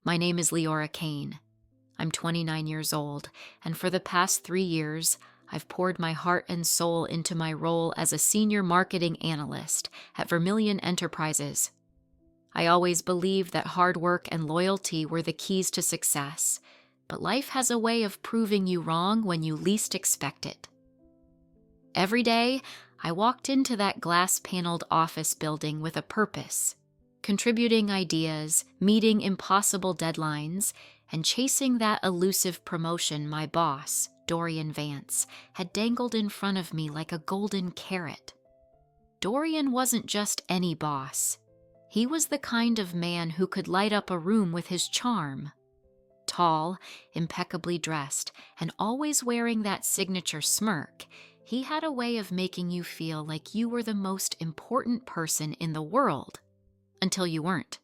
My name is Liora Kane. I'm 29 years old, and for the past 3 years, I've poured my heart and soul into my role as a senior marketing analyst at Vermilion Enterprises. I always believed that hard work and loyalty were the keys to success, but life has a way of proving you wrong when you least expect it. Every day, I walked into that glass-paneled office building with a purpose, contributing ideas, meeting impossible deadlines, and chasing that elusive promotion my boss, Dorian Vance, had dangled in front of me like a golden carrot. Dorian wasn't just any boss. He was the kind of man who could light up a room with his charm. Tall, impeccably dressed, and always wearing that signature smirk, he had a way of making you feel like you were the most important person in the world, until you weren't.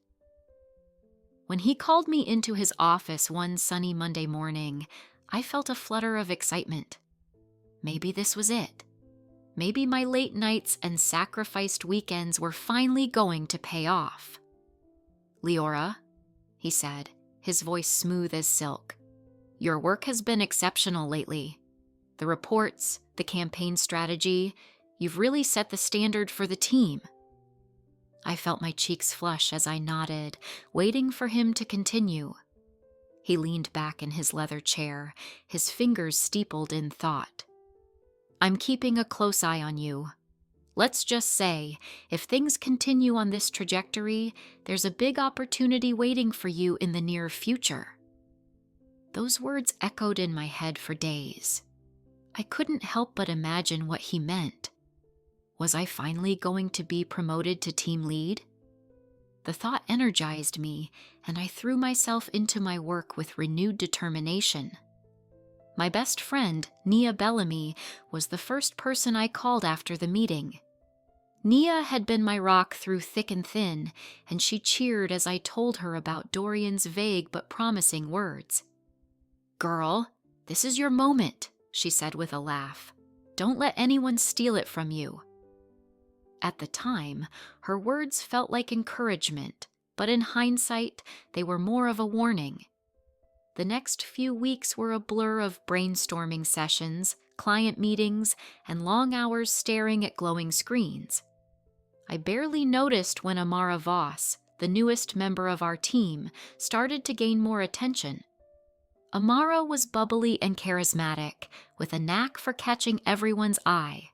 When he called me into his office one sunny Monday morning, I felt a flutter of excitement. Maybe this was it. Maybe my late nights and sacrificed weekends were finally going to pay off. "Liora," he said, his voice smooth as silk, "your work has been exceptional lately. The reports, the campaign strategy, you've really set the standard for the team." I felt my cheeks flush as I nodded, waiting for him to continue. He leaned back in his leather chair, his fingers steepled in thought. "I'm keeping a close eye on you. Let's just say, if things continue on this trajectory, there's a big opportunity waiting for you in the near future." Those words echoed in my head for days. I couldn't help but imagine what he meant. Was I finally going to be promoted to team lead? The thought energized me, and I threw myself into my work with renewed determination. My best friend, Nia Bellamy, was the first person I called after the meeting. Nia had been my rock through thick and thin, and she cheered as I told her about Dorian's vague but promising words. "Girl, this is your moment," she said with a laugh. "Don't let anyone steal it from you." At the time, her words felt like encouragement, but in hindsight, they were more of a warning. The next few weeks were a blur of brainstorming sessions, client meetings, and long hours staring at glowing screens. I barely noticed when Amara Voss, the newest member of our team, started to gain more attention. Amara was bubbly and charismatic, with a knack for catching everyone's eye.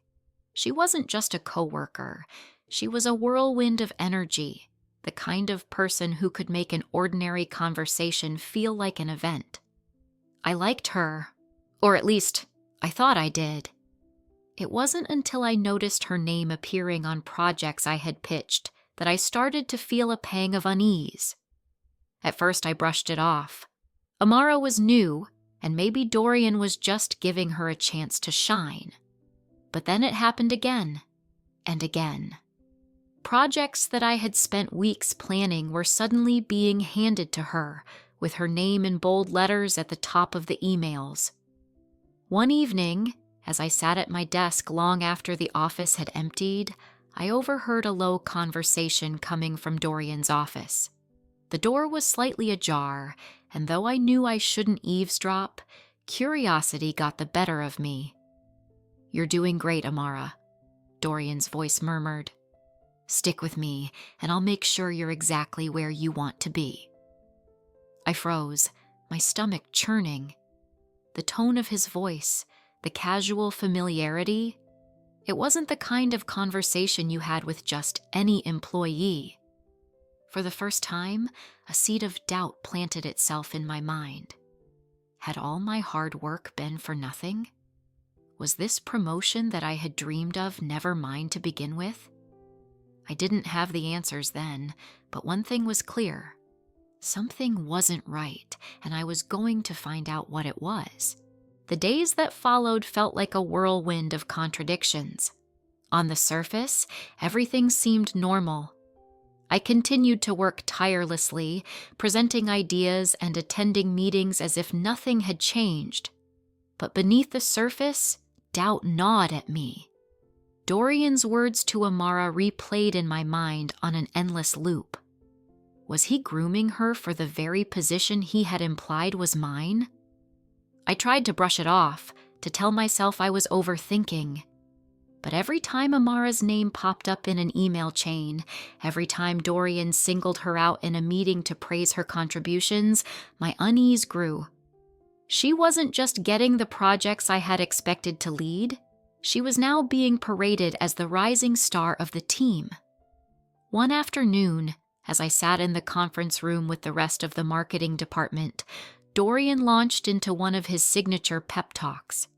She wasn't just a coworker. She was a whirlwind of energy, the kind of person who could make an ordinary conversation feel like an event. I liked her, or at least, I thought I did. It wasn't until I noticed her name appearing on projects I had pitched that I started to feel a pang of unease. At first I brushed it off. Amara was new, and maybe Dorian was just giving her a chance to shine. But then it happened again, and again. Projects that I had spent weeks planning were suddenly being handed to her, with her name in bold letters at the top of the emails. One evening, as I sat at my desk long after the office had emptied, I overheard a low conversation coming from Dorian's office. The door was slightly ajar, and though I knew I shouldn't eavesdrop, curiosity got the better of me. "You're doing great, Amara," Dorian's voice murmured. "Stick with me, and I'll make sure you're exactly where you want to be." I froze, my stomach churning. The tone of his voice, the casual familiarity, it wasn't the kind of conversation you had with just any employee. For the first time, a seed of doubt planted itself in my mind. Had all my hard work been for nothing? Was this promotion that I had dreamed of never mine to begin with? I didn't have the answers then, but one thing was clear. Something wasn't right, and I was going to find out what it was. The days that followed felt like a whirlwind of contradictions. On the surface, everything seemed normal. I continued to work tirelessly, presenting ideas and attending meetings as if nothing had changed. But beneath the surface, doubt gnawed at me. Dorian's words to Amara replayed in my mind on an endless loop. Was he grooming her for the very position he had implied was mine? I tried to brush it off, to tell myself I was overthinking. But every time Amara's name popped up in an email chain, every time Dorian singled her out in a meeting to praise her contributions, my unease grew. She wasn't just getting the projects I had expected to lead, she was now being paraded as the rising star of the team. One afternoon, as I sat in the conference room with the rest of the marketing department, Dorian launched into one of his signature pep talks.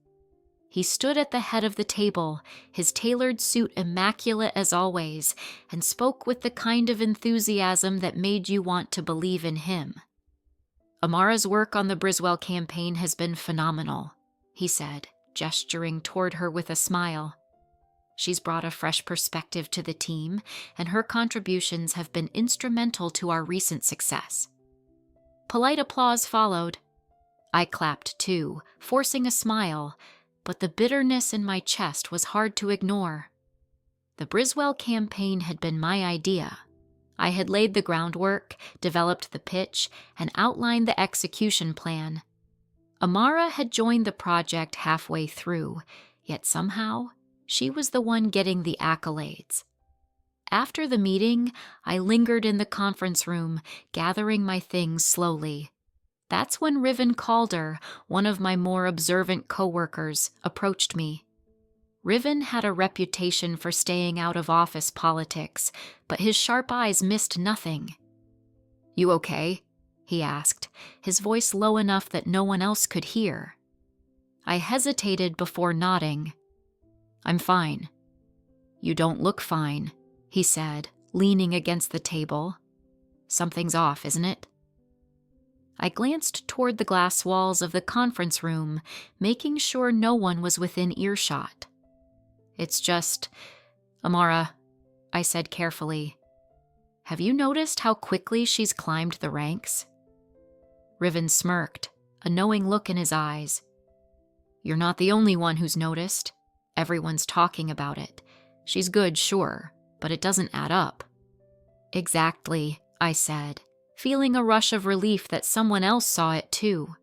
He stood at the head of the table, his tailored suit immaculate as always, and spoke with the kind of enthusiasm that made you want to believe in him. "Amara's work on the Briswell campaign has been phenomenal," he said, gesturing toward her with a smile. "She's brought a fresh perspective to the team, and her contributions have been instrumental to our recent success." Polite applause followed. I clapped too, forcing a smile, but the bitterness in my chest was hard to ignore. The Briswell campaign had been my idea. I had laid the groundwork, developed the pitch, and outlined the execution plan. Amara had joined the project halfway through, yet somehow she was the one getting the accolades. After the meeting, I lingered in the conference room, gathering my things slowly. That's when Riven Calder, one of my more observant coworkers, approached me. Riven had a reputation for staying out of office politics, but his sharp eyes missed nothing. "You okay?" he asked, his voice low enough that no one else could hear. I hesitated before nodding. "I'm fine." "You don't look fine," he said, leaning against the table. "Something's off, isn't it?" I glanced toward the glass walls of the conference room, making sure no one was within earshot. "It's just, Amara," I said carefully. "Have you noticed how quickly she's climbed the ranks?" Riven smirked, a knowing look in his eyes. "You're not the only one who's noticed. Everyone's talking about it. She's good, sure, but it doesn't add up." "Exactly," I said, feeling a rush of relief that someone else saw it too.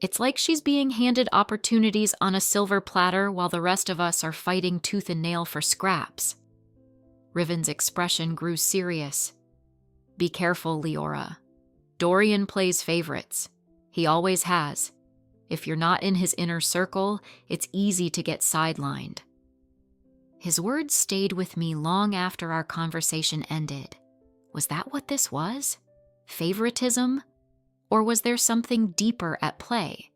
"It's like she's being handed opportunities on a silver platter while the rest of us are fighting tooth and nail for scraps." Riven's expression grew serious. "Be careful, Liora. Dorian plays favorites. He always has. If you're not in his inner circle, it's easy to get sidelined." His words stayed with me long after our conversation ended. Was that what this was? Favoritism? Or was there something deeper at play?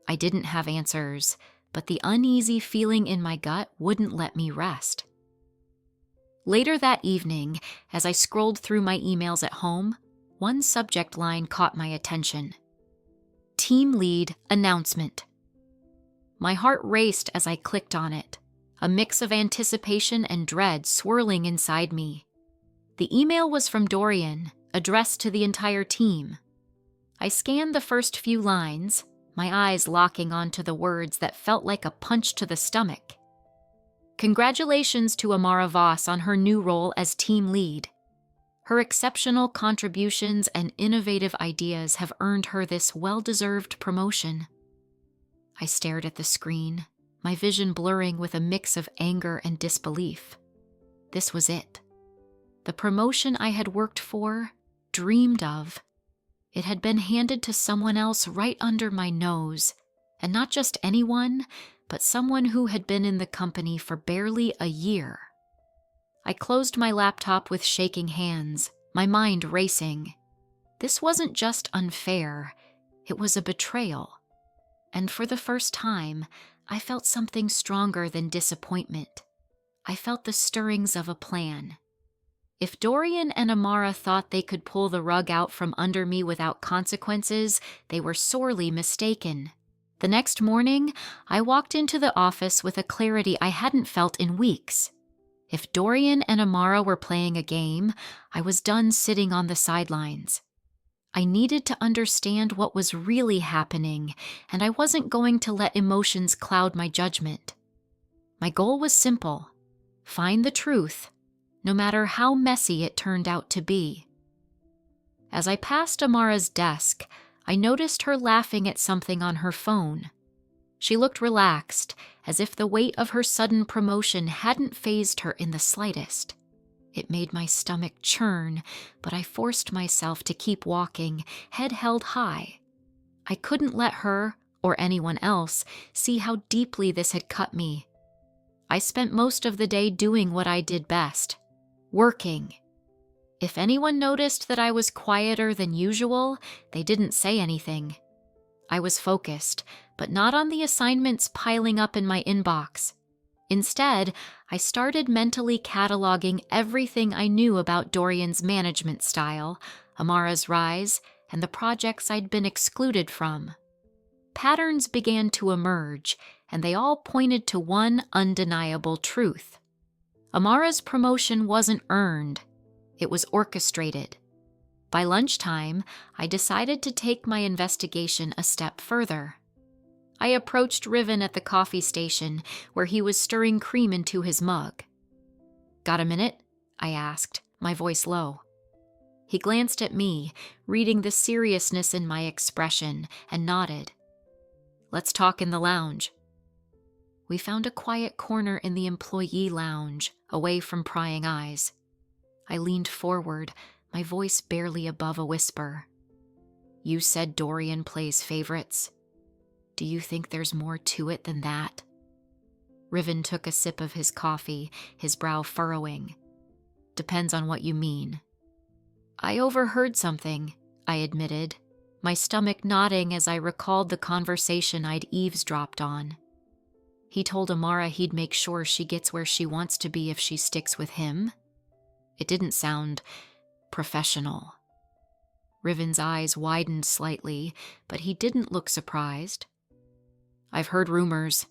I didn't have answers, but the uneasy feeling in my gut wouldn't let me rest. Later that evening, as I scrolled through my emails at home, one subject line caught my attention. Team Lead Announcement. My heart raced as I clicked on it, a mix of anticipation and dread swirling inside me. The email was from Dorian, addressed to the entire team. I scanned the first few lines, my eyes locking onto the words that felt like a punch to the stomach. "Congratulations to Amara Voss on her new role as team lead. Her exceptional contributions and innovative ideas have earned her this well-deserved promotion." I stared at the screen, my vision blurring with a mix of anger and disbelief. This was it. The promotion I had worked for, dreamed of. It had been handed to someone else right under my nose, and not just anyone, but someone who had been in the company for barely a year. I closed my laptop with shaking hands, my mind racing. This wasn't just unfair, it was a betrayal. And for the first time, I felt something stronger than disappointment. I felt the stirrings of a plan. If Dorian and Amara thought they could pull the rug out from under me without consequences, they were sorely mistaken. The next morning, I walked into the office with a clarity I hadn't felt in weeks. If Dorian and Amara were playing a game, I was done sitting on the sidelines. I needed to understand what was really happening, and I wasn't going to let emotions cloud my judgment. My goal was simple: find the truth, no matter how messy it turned out to be. As I passed Amara's desk, I noticed her laughing at something on her phone. She looked relaxed, as if the weight of her sudden promotion hadn't fazed her in the slightest. It made my stomach churn, but I forced myself to keep walking, head held high. I couldn't let her, or anyone else, see how deeply this had cut me. I spent most of the day doing what I did best, working. If anyone noticed that I was quieter than usual, they didn't say anything. I was focused, but not on the assignments piling up in my inbox. Instead, I started mentally cataloging everything I knew about Dorian's management style, Amara's rise, and the projects I'd been excluded from. Patterns began to emerge, and they all pointed to one undeniable truth. Amara's promotion wasn't earned. It was orchestrated. By lunchtime, I decided to take my investigation a step further. I approached Riven at the coffee station, where he was stirring cream into his mug. "Got a minute?" I asked, my voice low. He glanced at me, reading the seriousness in my expression, and nodded. "Let's talk in the lounge." We found a quiet corner in the employee lounge, away from prying eyes. I leaned forward, my voice barely above a whisper. "You said Dorian plays favorites. Do you think there's more to it than that?" Riven took a sip of his coffee, his brow furrowing. "Depends on what you mean." "I overheard something," I admitted, my stomach knotting as I recalled the conversation I'd eavesdropped on. "He told Amara he'd make sure she gets where she wants to be if she sticks with him?" It didn't sound professional. Riven's eyes widened slightly, but he didn't look surprised. "I've heard rumors,"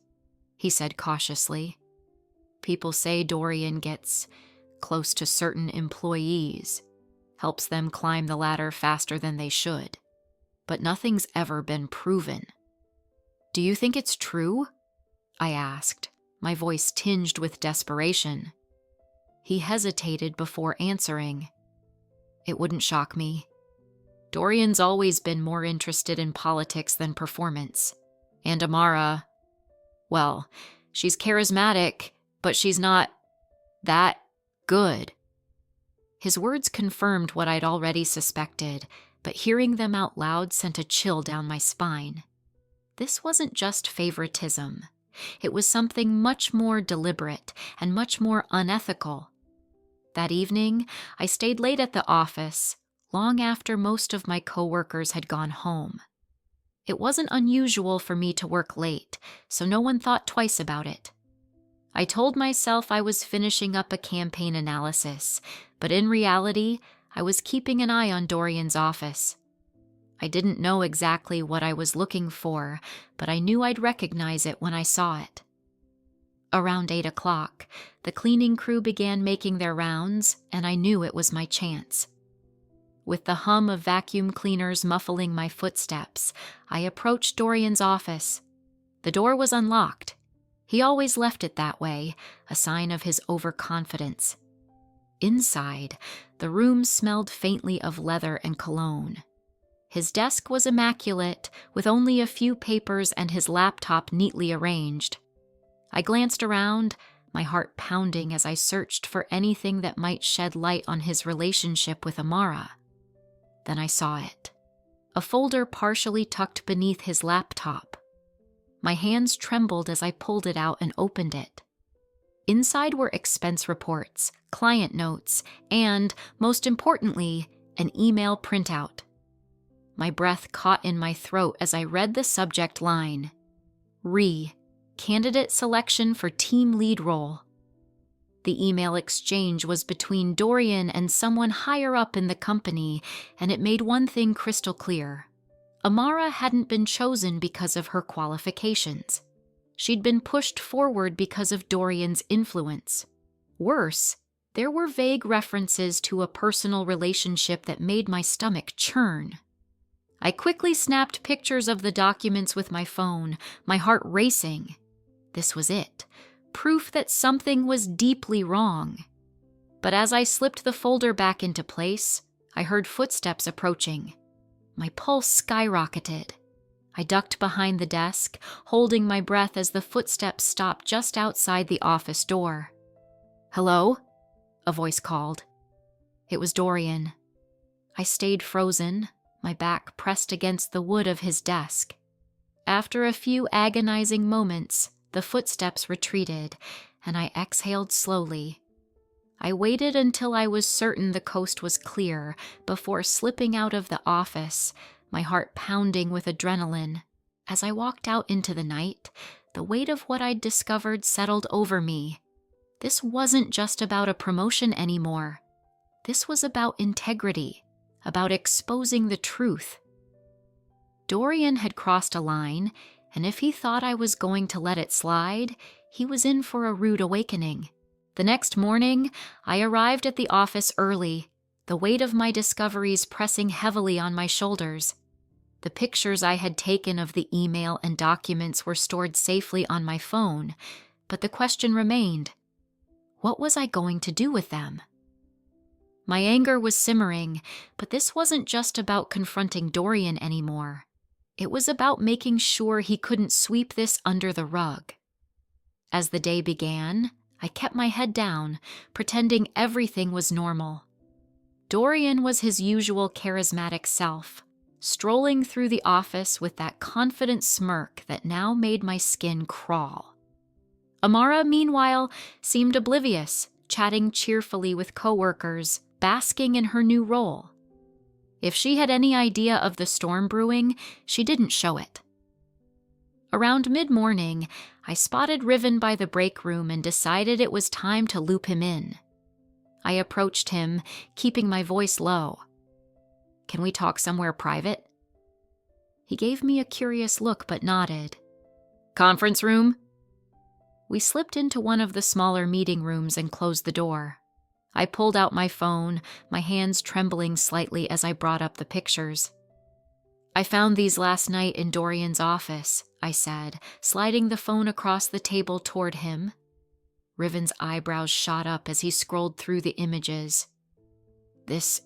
he said cautiously. "People say Dorian gets close to certain employees, helps them climb the ladder faster than they should, but nothing's ever been proven." "Do you think it's true?" I asked, my voice tinged with desperation. He hesitated before answering. "It wouldn't shock me. Dorian's always been more interested in politics than performance. And Amara, well, she's charismatic, but she's not that good." His words confirmed what I'd already suspected, but hearing them out loud sent a chill down my spine. This wasn't just favoritism. It was something much more deliberate and much more unethical. That evening, I stayed late at the office, long after most of my coworkers had gone home. It wasn't unusual for me to work late, so no one thought twice about it. I told myself I was finishing up a campaign analysis, but in reality, I was keeping an eye on Dorian's office. I didn't know exactly what I was looking for, but I knew I'd recognize it when I saw it. Around 8 o'clock, the cleaning crew began making their rounds, and I knew it was my chance. With the hum of vacuum cleaners muffling my footsteps, I approached Dorian's office. The door was unlocked. He always left it that way, a sign of his overconfidence. Inside, the room smelled faintly of leather and cologne. His desk was immaculate, with only a few papers and his laptop neatly arranged. I glanced around, my heart pounding as I searched for anything that might shed light on his relationship with Amara. Then I saw it. A folder partially tucked beneath his laptop. My hands trembled as I pulled it out and opened it. Inside were expense reports, client notes, and, most importantly, an email printout. My breath caught in my throat as I read the subject line. Candidate selection for team lead role. The email exchange was between Dorian and someone higher up in the company, and it made one thing crystal clear. Amara hadn't been chosen because of her qualifications. She'd been pushed forward because of Dorian's influence. Worse, there were vague references to a personal relationship that made my stomach churn. I quickly snapped pictures of the documents with my phone, my heart racing. This was it. Proof that something was deeply wrong. But as I slipped the folder back into place, I heard footsteps approaching. My pulse skyrocketed. I ducked behind the desk, holding my breath as the footsteps stopped just outside the office door. "Hello?" a voice called. It was Dorian. I stayed frozen, my back pressed against the wood of his desk. After a few agonizing moments, the footsteps retreated, and I exhaled slowly. I waited until I was certain the coast was clear before slipping out of the office, my heart pounding with adrenaline. As I walked out into the night, the weight of what I'd discovered settled over me. This wasn't just about a promotion anymore. This was about integrity, about exposing the truth. Dorian had crossed a line, and if he thought I was going to let it slide, he was in for a rude awakening. The next morning, I arrived at the office early, the weight of my discoveries pressing heavily on my shoulders. The pictures I had taken of the email and documents were stored safely on my phone, but the question remained: what was I going to do with them? My anger was simmering, but this wasn't just about confronting Dorian anymore. It was about making sure he couldn't sweep this under the rug. As the day began, I kept my head down, pretending everything was normal. Dorian was his usual charismatic self, strolling through the office with that confident smirk that now made my skin crawl. Amara, meanwhile, seemed oblivious, chatting cheerfully with coworkers, basking in her new role. If she had any idea of the storm brewing, she didn't show it. Around mid-morning, I spotted Riven by the break room and decided it was time to loop him in. I approached him, keeping my voice low. "Can we talk somewhere private?" He gave me a curious look but nodded. "Conference room?" We slipped into one of the smaller meeting rooms and closed the door. I pulled out my phone, my hands trembling slightly as I brought up the pictures. "I found these last night in Dorian's office," I said, sliding the phone across the table toward him. Riven's eyebrows shot up as he scrolled through the images. This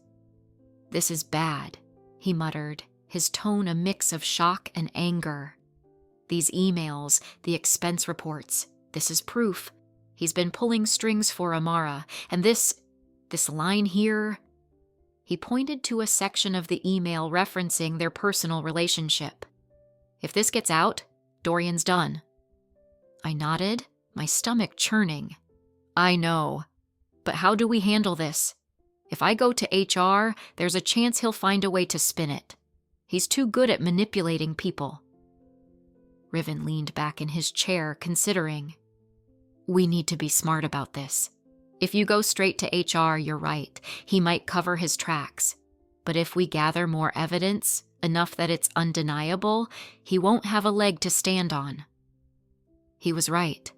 is bad," he muttered, his tone a mix of shock and anger. "These emails, the expense reports, this is proof. He's been pulling strings for Amara, and this line here..." He pointed to a section of the email referencing their personal relationship. "If this gets out, Dorian's done." I nodded, my stomach churning. "I know. But how do we handle this? If I go to HR, there's a chance he'll find a way to spin it. He's too good at manipulating people." Riven leaned back in his chair, considering. "We need to be smart about this. If you go straight to HR, you're right. He might cover his tracks. But if we gather more evidence, enough that it's undeniable, he won't have a leg to stand on." He was right.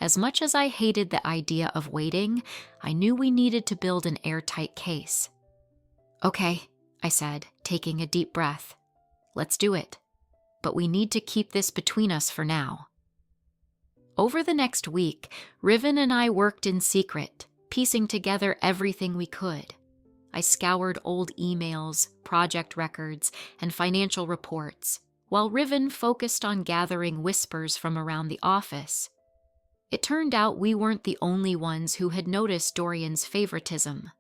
As much as I hated the idea of waiting, I knew we needed to build an airtight case. "Okay," I said, taking a deep breath. "Let's do it. But we need to keep this between us for now." Over the next week, Riven and I worked in secret, piecing together everything we could. I scoured old emails, project records, and financial reports, while Riven focused on gathering whispers from around the office. It turned out we weren't the only ones who had noticed Dorian's favoritism.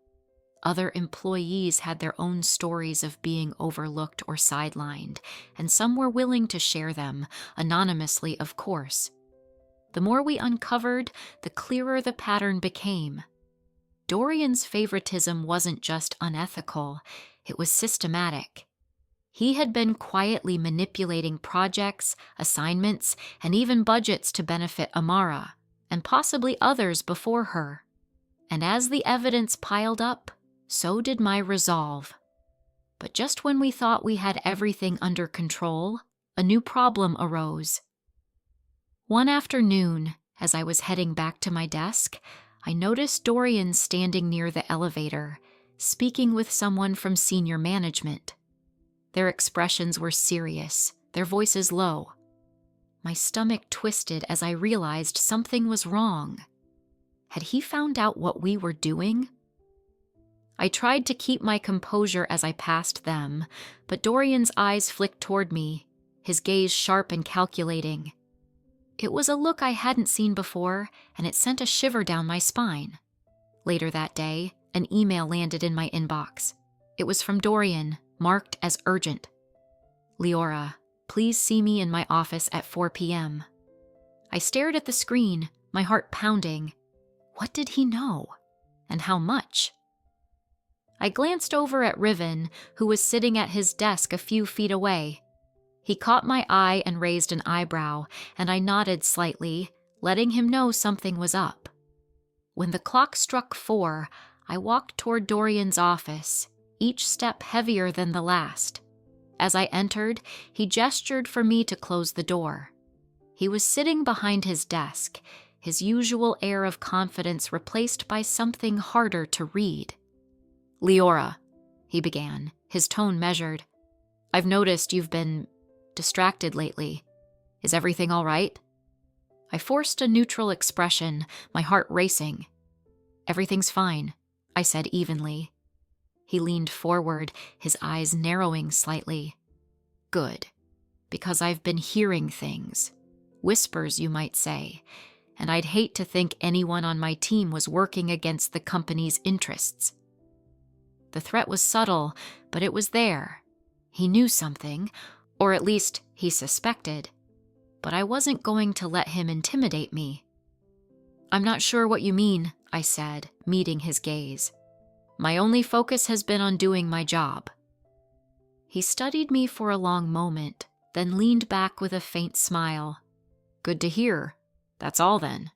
Other employees had their own stories of being overlooked or sidelined, and some were willing to share them, anonymously, of course. The more we uncovered, the clearer the pattern became. Dorian's favoritism wasn't just unethical, it was systematic. He had been quietly manipulating projects, assignments, and even budgets to benefit Amara, and possibly others before her. And as the evidence piled up, so did my resolve. But just when we thought we had everything under control, a new problem arose. One afternoon, as I was heading back to my desk, I noticed Dorian standing near the elevator, speaking with someone from senior management. Their expressions were serious, their voices low. My stomach twisted as I realized something was wrong. Had he found out what we were doing? I tried to keep my composure as I passed them, but Dorian's eyes flicked toward me, his gaze sharp and calculating. It was a look I hadn't seen before, and it sent a shiver down my spine. Later that day, an email landed in my inbox. It was from Dorian, marked as urgent. "Liora, please see me in my office at 4 p.m. I stared at the screen, my heart pounding. What did he know? And how much? I glanced over at Riven, who was sitting at his desk a few feet away. He caught my eye and raised an eyebrow, and I nodded slightly, letting him know something was up. When the clock struck 4, I walked toward Dorian's office, each step heavier than the last. As I entered, he gestured for me to close the door. He was sitting behind his desk, his usual air of confidence replaced by something harder to read. "Liora," he began, his tone measured. "I've noticed you've been distracted lately. Is everything all right?" I forced a neutral expression, my heart racing. "Everything's fine," I said evenly. He leaned forward, his eyes narrowing slightly. "Good, because I've been hearing things. Whispers, you might say, and I'd hate to think anyone on my team was working against the company's interests." The threat was subtle, but it was there. He knew something, or at least he suspected. But I wasn't going to let him intimidate me. "I'm not sure what you mean," I said, meeting his gaze. "My only focus has been on doing my job." He studied me for a long moment, then leaned back with a faint smile. "Good to hear. That's all then."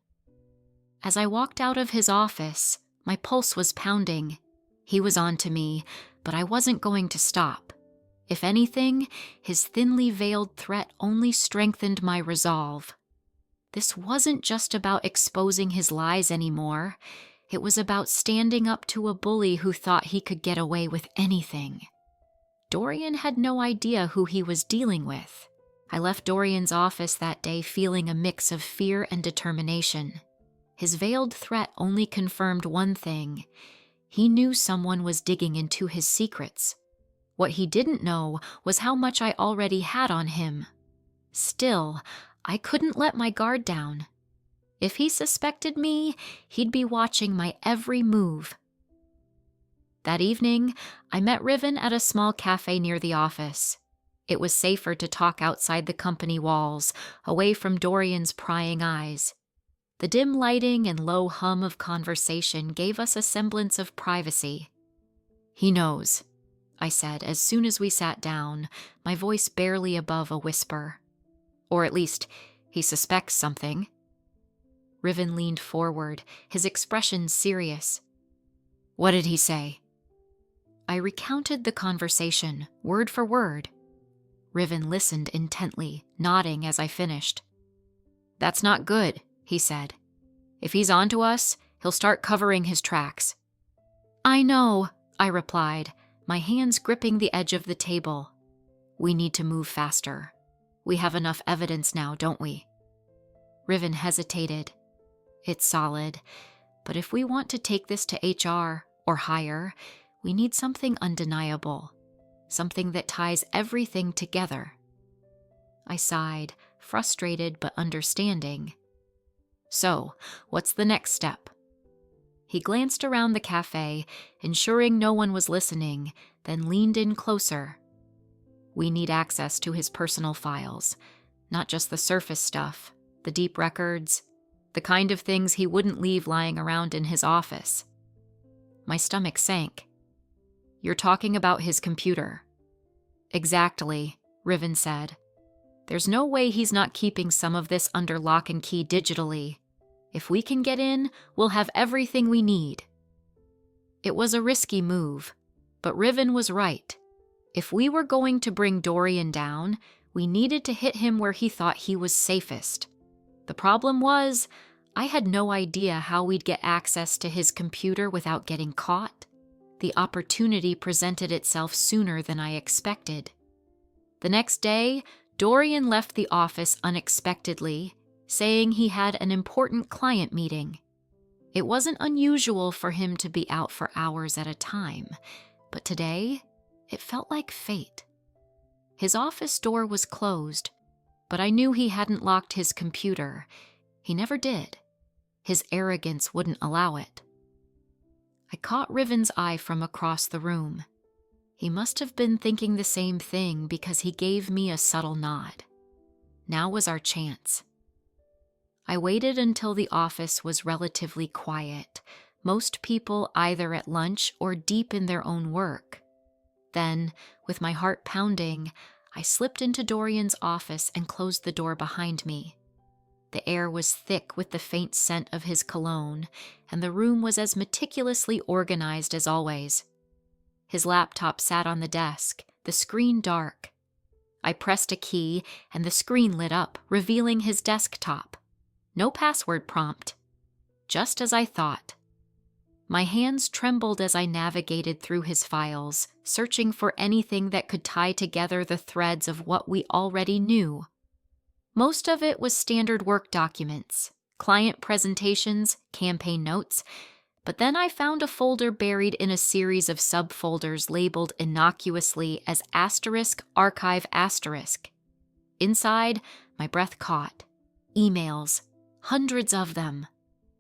As I walked out of his office, my pulse was pounding. He was on to me, but I wasn't going to stop. If anything, his thinly veiled threat only strengthened my resolve. This wasn't just about exposing his lies anymore. It was about standing up to a bully who thought he could get away with anything. Dorian had no idea who he was dealing with. I left Dorian's office that day feeling a mix of fear and determination. His veiled threat only confirmed one thing. He knew someone was digging into his secrets. What he didn't know was how much I already had on him. Still, I couldn't let my guard down. If he suspected me, he'd be watching my every move. That evening, I met Riven at a small cafe near the office. It was safer to talk outside the company walls, away from Dorian's prying eyes. The dim lighting and low hum of conversation gave us a semblance of privacy. "He knows," I said as soon as we sat down, my voice barely above a whisper. "Or at least, he suspects something." Riven leaned forward, his expression serious. "What did he say?" I recounted the conversation, word for word. Riven listened intently, nodding as I finished. "That's not good," he said. "If he's onto us, he'll start covering his tracks." "I know," I replied, my hands gripping the edge of the table. "We need to move faster. We have enough evidence now, don't we?" Riven hesitated. "It's solid, but if we want to take this to HR or higher, we need something undeniable, something that ties everything together." I sighed, frustrated but understanding. "So, what's the next step?" He glanced around the cafe, ensuring no one was listening, then leaned in closer. "We need access to his personal files, not just the surface stuff, the deep records, the kind of things he wouldn't leave lying around in his office." My stomach sank. "You're talking about his computer." "Exactly," Riven said. "There's no way he's not keeping some of this under lock and key digitally. If we can get in, we'll have everything we need." It was a risky move, but Riven was right. If we were going to bring Dorian down, we needed to hit him where he thought he was safest. The problem was, I had no idea how we'd get access to his computer without getting caught. The opportunity presented itself sooner than I expected. The next day, Dorian left the office unexpectedly, saying he had an important client meeting. It wasn't unusual for him to be out for hours at a time, but today it felt like fate. His office door was closed, but I knew he hadn't locked his computer. He never did. His arrogance wouldn't allow it. I caught Riven's eye from across the room. He must have been thinking the same thing because he gave me a subtle nod. Now was our chance. I waited until the office was relatively quiet, most people either at lunch or deep in their own work. Then, with my heart pounding, I slipped into Dorian's office and closed the door behind me. The air was thick with the faint scent of his cologne, and the room was as meticulously organized as always. His laptop sat on the desk, the screen dark. I pressed a key, and the screen lit up, revealing his desktop. No password prompt. Just as I thought. My hands trembled as I navigated through his files, searching for anything that could tie together the threads of what we already knew. Most of it was standard work documents, client presentations, campaign notes, but then I found a folder buried in a series of subfolders labeled innocuously as *archive*. Inside, my breath caught. Emails, hundreds of them.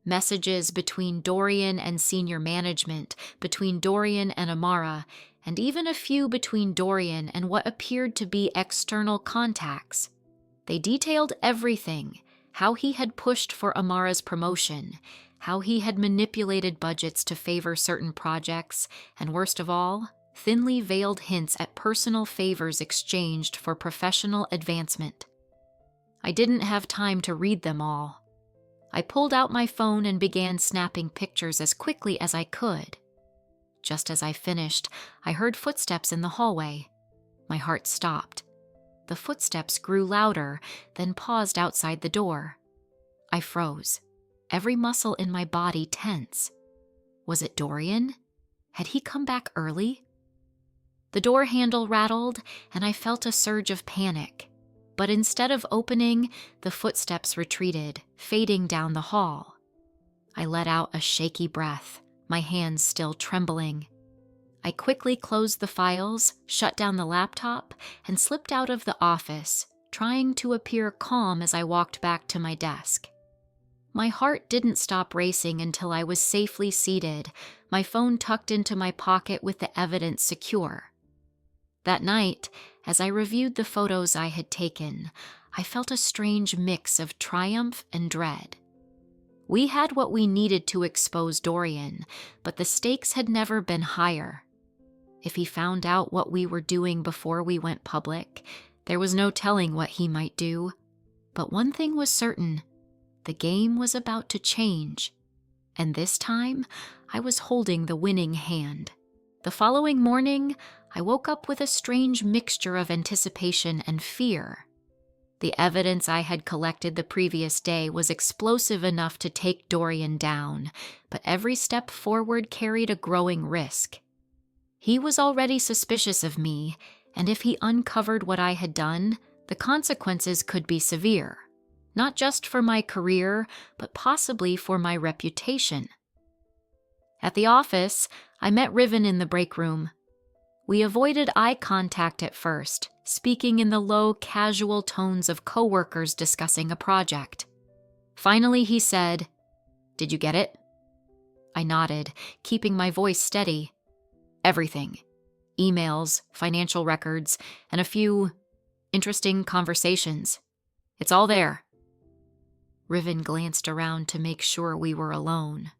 Messages between Dorian and senior management, between Dorian and Amara, and even a few between Dorian and what appeared to be external contacts. They detailed everything, how he had pushed for Amara's promotion, how he had manipulated budgets to favor certain projects, and worst of all, thinly veiled hints at personal favors exchanged for professional advancement. I didn't have time to read them all. I pulled out my phone and began snapping pictures as quickly as I could. Just as I finished, I heard footsteps in the hallway. My heart stopped. The footsteps grew louder, then paused outside the door. I froze, every muscle in my body tense. Was it Dorian? Had he come back early? The door handle rattled, and I felt a surge of panic. But instead of opening, the footsteps retreated, fading down the hall. I let out a shaky breath, my hands still trembling. I quickly closed the files, shut down the laptop, and slipped out of the office, trying to appear calm as I walked back to my desk. My heart didn't stop racing until I was safely seated, my phone tucked into my pocket with the evidence secure. That night, as I reviewed the photos I had taken, I felt a strange mix of triumph and dread. We had what we needed to expose Dorian, but the stakes had never been higher. If he found out what we were doing before we went public, there was no telling what he might do. But one thing was certain, the game was about to change. And this time, I was holding the winning hand. The following morning, I woke up with a strange mixture of anticipation and fear. The evidence I had collected the previous day was explosive enough to take Dorian down, but every step forward carried a growing risk. He was already suspicious of me, and if he uncovered what I had done, the consequences could be severe, not just for my career, but possibly for my reputation. At the office, I met Riven in the break room. We avoided eye contact at first, speaking in the low, casual tones of coworkers discussing a project. Finally, he said, "Did you get it?" I nodded, keeping my voice steady. "Everything. Emails, financial records, and a few interesting conversations. It's all there." Riven glanced around to make sure we were alone.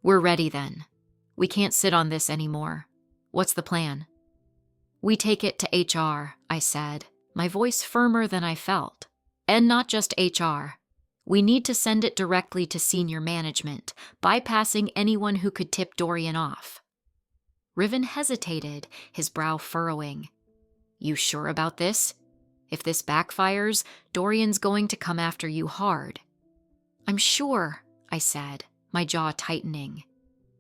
"We're ready then. We can't sit on this anymore. What's the plan?" "We take it to HR, I said, my voice firmer than I felt. "And not just HR. We need to send it directly to senior management, bypassing anyone who could tip Dorian off." Riven hesitated, his brow furrowing. "You sure about this? If this backfires, Dorian's going to come after you hard." "I'm sure," I said, my jaw tightening.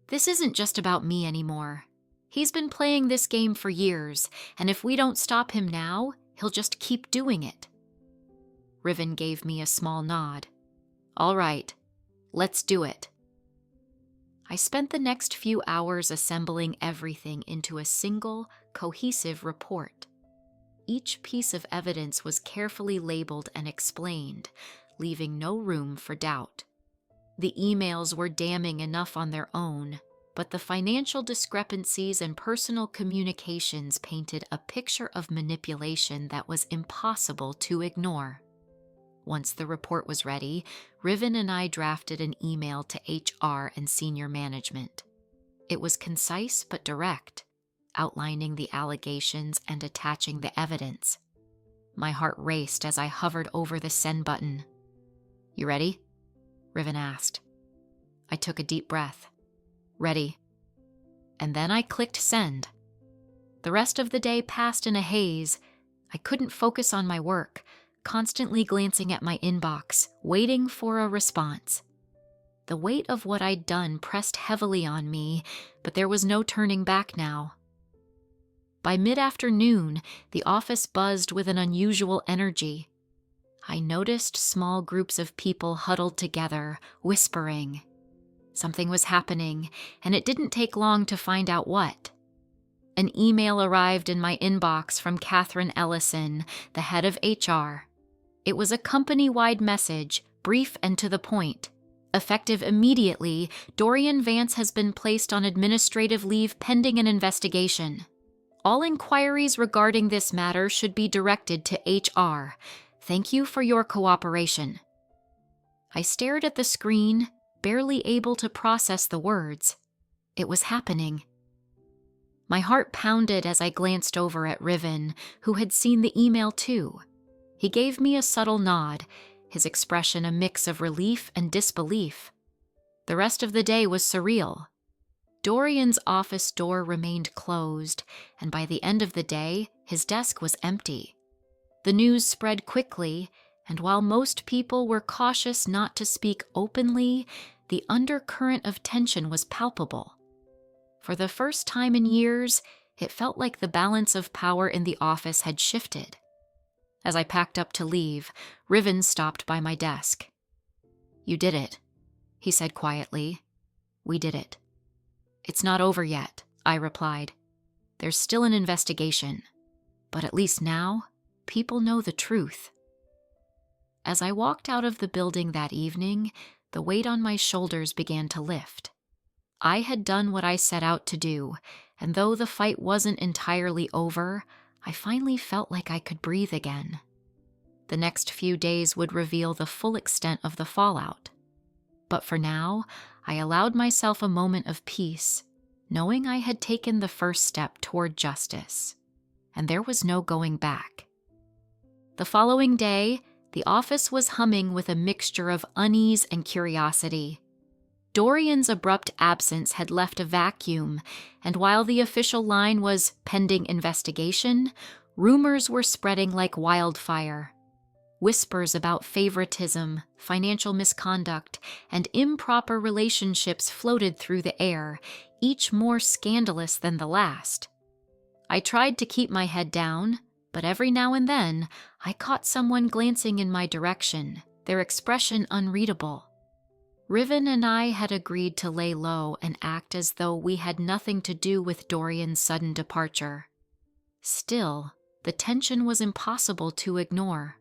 "This isn't just about me anymore. He's been playing this game for years, and if we don't stop him now, he'll just keep doing it." Riven gave me a small nod. "All right, let's do it." I spent the next few hours assembling everything into a single, cohesive report. Each piece of evidence was carefully labeled and explained, leaving no room for doubt. The emails were damning enough on their own, but the financial discrepancies and personal communications painted a picture of manipulation that was impossible to ignore. Once the report was ready, Riven and I drafted an email to HR and senior management. It was concise but direct, outlining the allegations and attaching the evidence. My heart raced as I hovered over the send button. "You ready?" Riven asked. I took a deep breath. Ready. And then I clicked send. The rest of the day passed in a haze. I couldn't focus on my work, constantly glancing at my inbox, waiting for a response. The weight of what I'd done pressed heavily on me, but there was no turning back now. By mid-afternoon, the office buzzed with an unusual energy. I noticed small groups of people huddled together, whispering. Something was happening, and it didn't take long to find out what. An email arrived in my inbox from Catherine Ellison, the head of HR. It was a company-wide message, brief and to the point. Effective immediately, Dorian Vance has been placed on administrative leave pending an investigation. All inquiries regarding this matter should be directed to HR. Thank you for your cooperation. I stared at the screen, barely able to process the words. It was happening. My heart pounded as I glanced over at Riven, who had seen the email too. He gave me a subtle nod, his expression a mix of relief and disbelief. The rest of the day was surreal. Dorian's office door remained closed, and by the end of the day, his desk was empty. The news spread quickly, and while most people were cautious not to speak openly, the undercurrent of tension was palpable. For the first time in years, it felt like the balance of power in the office had shifted. As I packed up to leave, Riven stopped by my desk. "You did it," he said quietly. "We did it." "It's not over yet," I replied. "There's still an investigation. But at least now, people know the truth." As I walked out of the building that evening, the weight on my shoulders began to lift. I had done what I set out to do, and though the fight wasn't entirely over, I finally felt like I could breathe again. The next few days would reveal the full extent of the fallout. But for now, I allowed myself a moment of peace, knowing I had taken the first step toward justice, and there was no going back. The following day, the office was humming with a mixture of unease and curiosity. Dorian's abrupt absence had left a vacuum, and while the official line was pending investigation, rumors were spreading like wildfire. Whispers about favoritism, financial misconduct, and improper relationships floated through the air, each more scandalous than the last. I tried to keep my head down, but every now and then, I caught someone glancing in my direction, their expression unreadable. Riven and I had agreed to lay low and act as though we had nothing to do with Dorian's sudden departure. Still, the tension was impossible to ignore.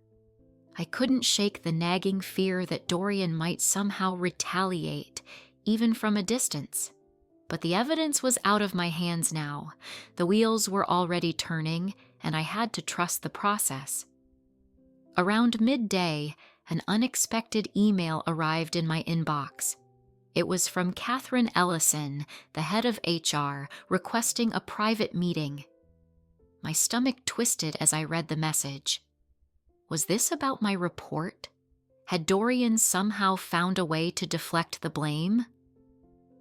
I couldn't shake the nagging fear that Dorian might somehow retaliate, even from a distance. But the evidence was out of my hands now. The wheels were already turning, and I had to trust the process. Around midday, an unexpected email arrived in my inbox. It was from Catherine Ellison, the head of HR, requesting a private meeting. My stomach twisted as I read the message. Was this about my report? Had Dorian somehow found a way to deflect the blame?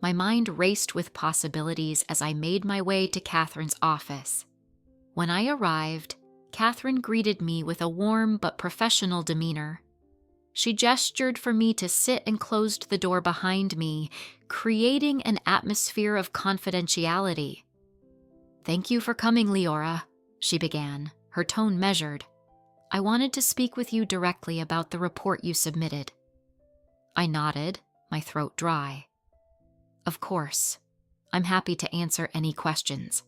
My mind raced with possibilities as I made my way to Catherine's office. When I arrived, Catherine greeted me with a warm but professional demeanor. She gestured for me to sit and closed the door behind me, creating an atmosphere of confidentiality. "Thank you for coming, Liora," she began, her tone measured. "I wanted to speak with you directly about the report you submitted." I nodded, my throat dry. Of course. I'm happy to answer any questions.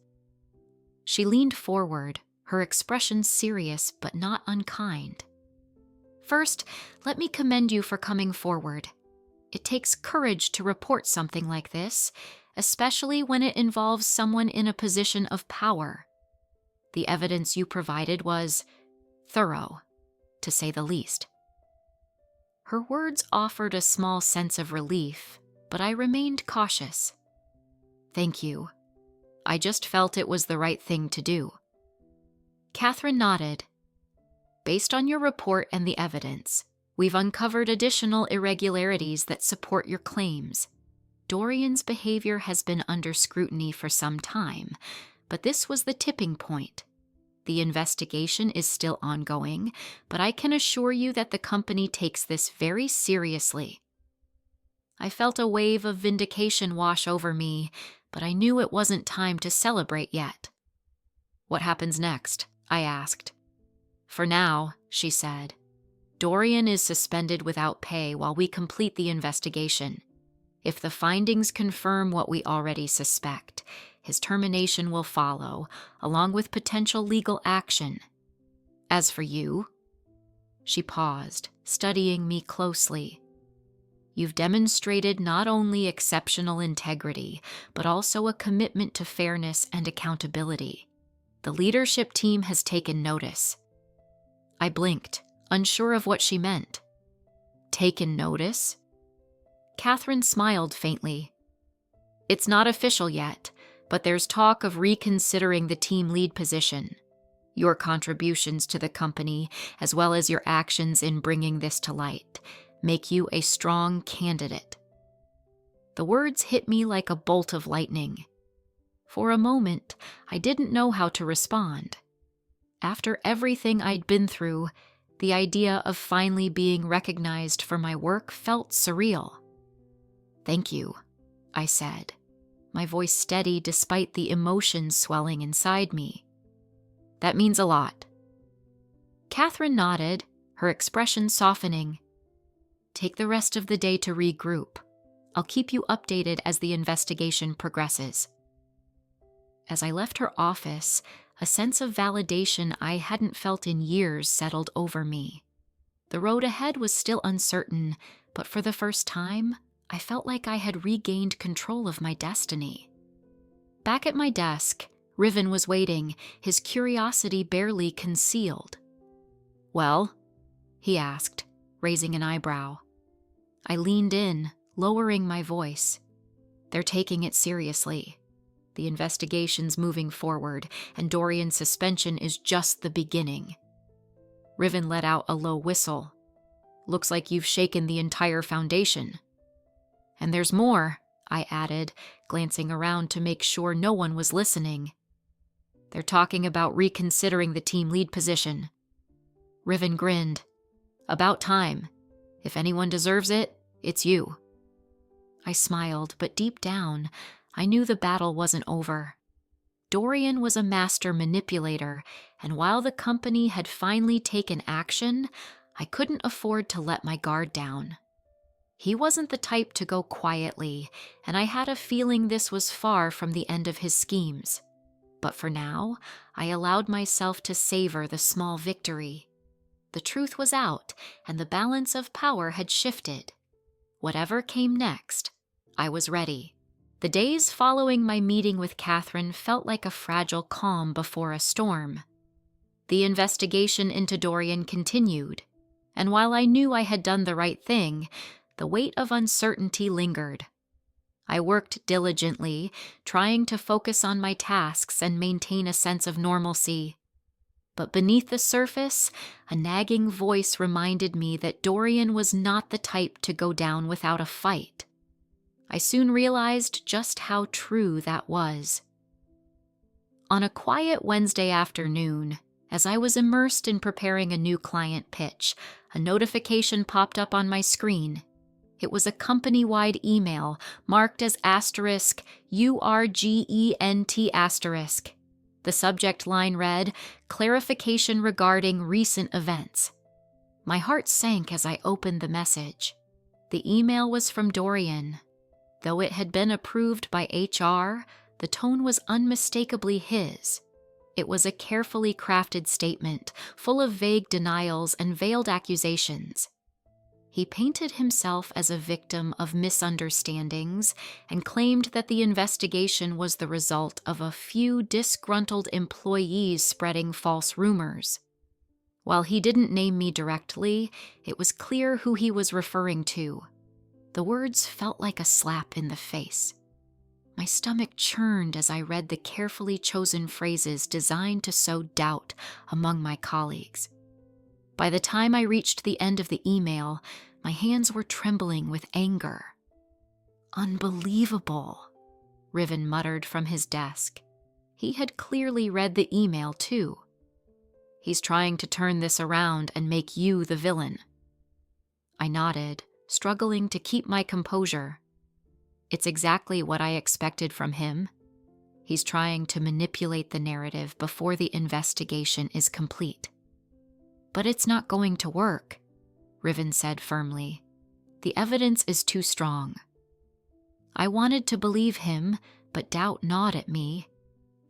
She leaned forward, her expression serious but not unkind. First, let me commend you for coming forward. It takes courage to report something like this, especially when it involves someone in a position of power. The evidence you provided was thorough, to say the least. Her words offered a small sense of relief, but I remained cautious. Thank you. I just felt it was the right thing to do. Catherine nodded. Based on your report and the evidence, we've uncovered additional irregularities that support your claims. Dorian's behavior has been under scrutiny for some time, but this was the tipping point. The investigation is still ongoing, but I can assure you that the company takes this very seriously. I felt a wave of vindication wash over me, but I knew it wasn't time to celebrate yet. What happens next? I asked. For now, she said, Dorian is suspended without pay while we complete the investigation. If the findings confirm what we already suspect, his termination will follow, along with potential legal action. As for you, she paused, studying me closely. You've demonstrated not only exceptional integrity, but also a commitment to fairness and accountability. The leadership team has taken notice. I blinked, unsure of what she meant. Taken notice? Catherine smiled faintly. It's not official yet, but there's talk of reconsidering the team lead position. Your contributions to the company, as well as your actions in bringing this to light, make you a strong candidate. The words hit me like a bolt of lightning. For a moment, I didn't know how to respond. After everything I'd been through, the idea of finally being recognized for my work felt surreal. Thank you, I said, my voice steady despite the emotions swelling inside me. That means a lot. Catherine nodded, her expression softening. Take the rest of the day to regroup. I'll keep you updated as the investigation progresses. As I left her office, a sense of validation I hadn't felt in years settled over me. The road ahead was still uncertain, but for the first time, I felt like I had regained control of my destiny. Back at my desk, Riven was waiting, his curiosity barely concealed. Well? He asked, raising an eyebrow. I leaned in, lowering my voice. They're taking it seriously. The investigation's moving forward, and Dorian's suspension is just the beginning. Riven let out a low whistle. Looks like you've shaken the entire foundation. And there's more, I added, glancing around to make sure no one was listening. They're talking about reconsidering the team lead position. Riven grinned. About time. If anyone deserves it, it's you. I smiled, but deep down, I knew the battle wasn't over. Dorian was a master manipulator, and while the company had finally taken action, I couldn't afford to let my guard down. He wasn't the type to go quietly, and I had a feeling this was far from the end of his schemes. But for now, I allowed myself to savor the small victory. The truth was out, and the balance of power had shifted. Whatever came next, I was ready. The days following my meeting with Catherine felt like a fragile calm before a storm. The investigation into Dorian continued, and while I knew I had done the right thing, the weight of uncertainty lingered. I worked diligently, trying to focus on my tasks and maintain a sense of normalcy. But beneath the surface, a nagging voice reminded me that Dorian was not the type to go down without a fight. I soon realized just how true that was. On a quiet Wednesday afternoon, as I was immersed in preparing a new client pitch, a notification popped up on my screen. It was a company-wide email marked as *URGENT*. The subject line read, "Clarification regarding recent events." My heart sank as I opened the message. The email was from Dorian. Though it had been approved by HR, the tone was unmistakably his. It was a carefully crafted statement, full of vague denials and veiled accusations. He painted himself as a victim of misunderstandings and claimed that the investigation was the result of a few disgruntled employees spreading false rumors. While he didn't name me directly, it was clear who he was referring to. The words felt like a slap in the face. My stomach churned as I read the carefully chosen phrases designed to sow doubt among my colleagues. By the time I reached the end of the email, my hands were trembling with anger. "Unbelievable," Riven muttered from his desk. He had clearly read the email, too. "He's trying to turn this around and make you the villain." I nodded, struggling to keep my composure. It's exactly what I expected from him. He's trying to manipulate the narrative before the investigation is complete. "But it's not going to work," Riven said firmly. "The evidence is too strong." I wanted to believe him, but doubt gnawed at me.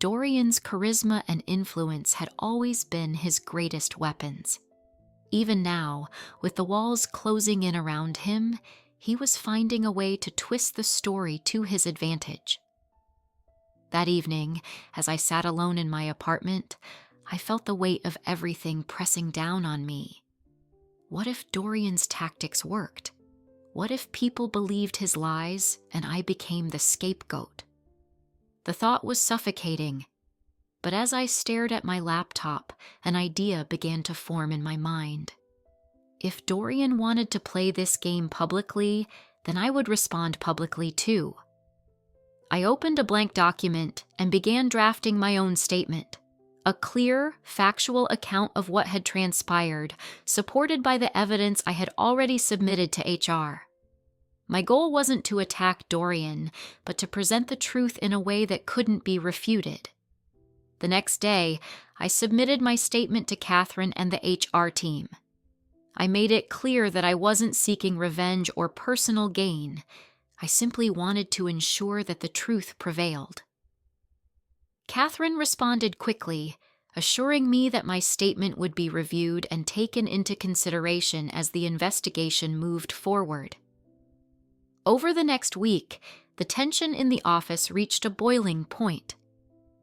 Dorian's charisma and influence had always been his greatest weapons. Even now, with the walls closing in around him, he was finding a way to twist the story to his advantage. That evening, as I sat alone in my apartment, I felt the weight of everything pressing down on me. What if Dorian's tactics worked? What if people believed his lies and I became the scapegoat? The thought was suffocating, but as I stared at my laptop, an idea began to form in my mind. If Dorian wanted to play this game publicly, then I would respond publicly too. I opened a blank document and began drafting my own statement. A clear, factual account of what had transpired, supported by the evidence I had already submitted to HR. My goal wasn't to attack Dorian, but to present the truth in a way that couldn't be refuted. The next day, I submitted my statement to Catherine and the HR team. I made it clear that I wasn't seeking revenge or personal gain. I simply wanted to ensure that the truth prevailed. Catherine responded quickly, assuring me that my statement would be reviewed and taken into consideration as the investigation moved forward. Over the next week, the tension in the office reached a boiling point.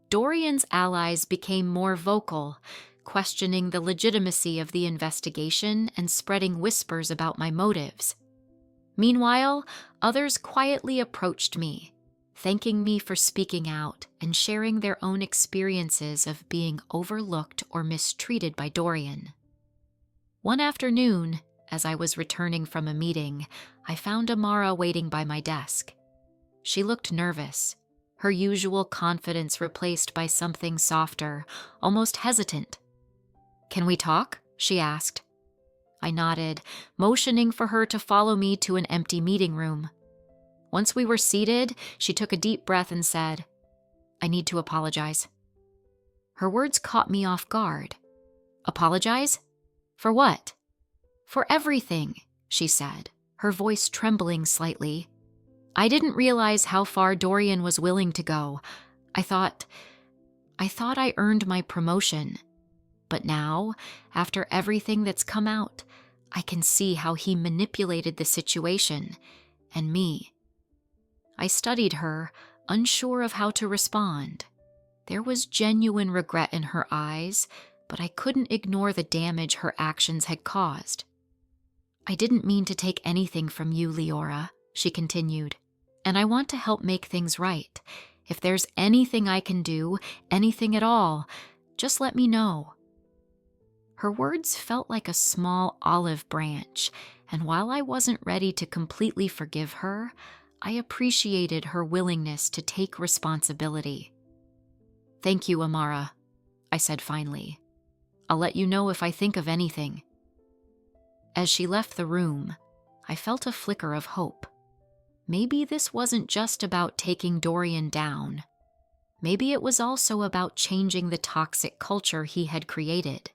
Dorian's allies became more vocal, questioning the legitimacy of the investigation and spreading whispers about my motives. Meanwhile, others quietly approached me, thanking me for speaking out and sharing their own experiences of being overlooked or mistreated by Dorian. One afternoon, as I was returning from a meeting, I found Amara waiting by my desk. She looked nervous, her usual confidence replaced by something softer, almost hesitant. "Can we talk?" she asked. I nodded, motioning for her to follow me to an empty meeting room. Once we were seated, she took a deep breath and said, "I need to apologize." Her words caught me off guard. "Apologize? For what?" "For everything," she said, her voice trembling slightly. "I didn't realize how far Dorian was willing to go. I thought I earned my promotion. But now, after everything that's come out, I can see how he manipulated the situation, and me." I studied her, unsure of how to respond. There was genuine regret in her eyes, but I couldn't ignore the damage her actions had caused. "I didn't mean to take anything from you, Liora," she continued, "and I want to help make things right. If there's anything I can do, anything at all, just let me know." Her words felt like a small olive branch, and while I wasn't ready to completely forgive her, I appreciated her willingness to take responsibility. "Thank you, Amara," I said finally. "I'll let you know if I think of anything." As she left the room, I felt a flicker of hope. Maybe this wasn't just about taking Dorian down. Maybe it was also about changing the toxic culture he had created.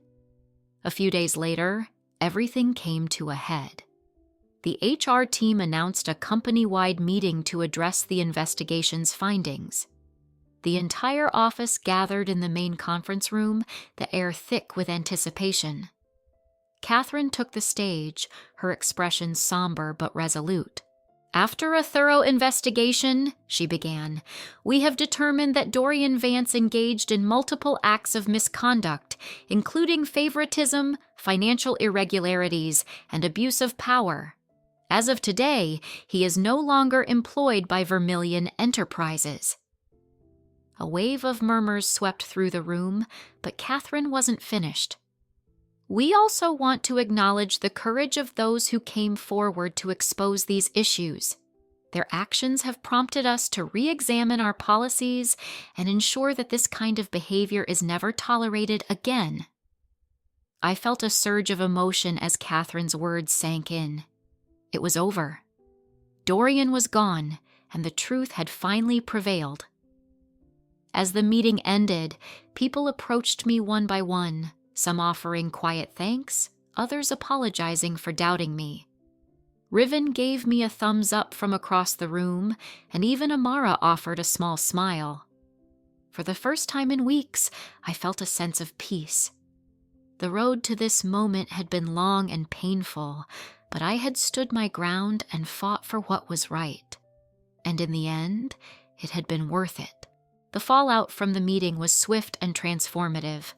A few days later, everything came to a head. the HR team announced a company-wide meeting to address the investigation's findings. The entire office gathered in the main conference room, the air thick with anticipation. Catherine took the stage, her expression somber but resolute. "After a thorough investigation," she began, "we have determined that Dorian Vance engaged in multiple acts of misconduct, including favoritism, financial irregularities, and abuse of power. As of today, he is no longer employed by Vermilion Enterprises." A wave of murmurs swept through the room, but Catherine wasn't finished. "We also want to acknowledge the courage of those who came forward to expose these issues. Their actions have prompted us to re-examine our policies and ensure that this kind of behavior is never tolerated again." I felt a surge of emotion as Catherine's words sank in. It was over. Dorian was gone, and the truth had finally prevailed. As the meeting ended, people approached me one by one, some offering quiet thanks, others apologizing for doubting me. Riven gave me a thumbs up from across the room, and even Amara offered a small smile. For the first time in weeks, I felt a sense of peace. The road to this moment had been long and painful, but I had stood my ground and fought for what was right. And in the end, it had been worth it. The fallout from the meeting was swift and transformative.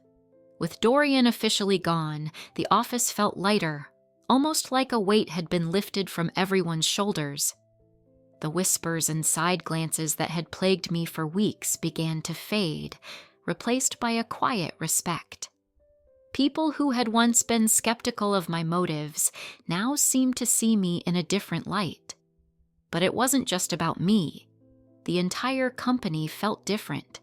With Dorian officially gone, the office felt lighter, almost like a weight had been lifted from everyone's shoulders. The whispers and side glances that had plagued me for weeks began to fade, replaced by a quiet respect. People who had once been skeptical of my motives now seemed to see me in a different light. But it wasn't just about me. The entire company felt different.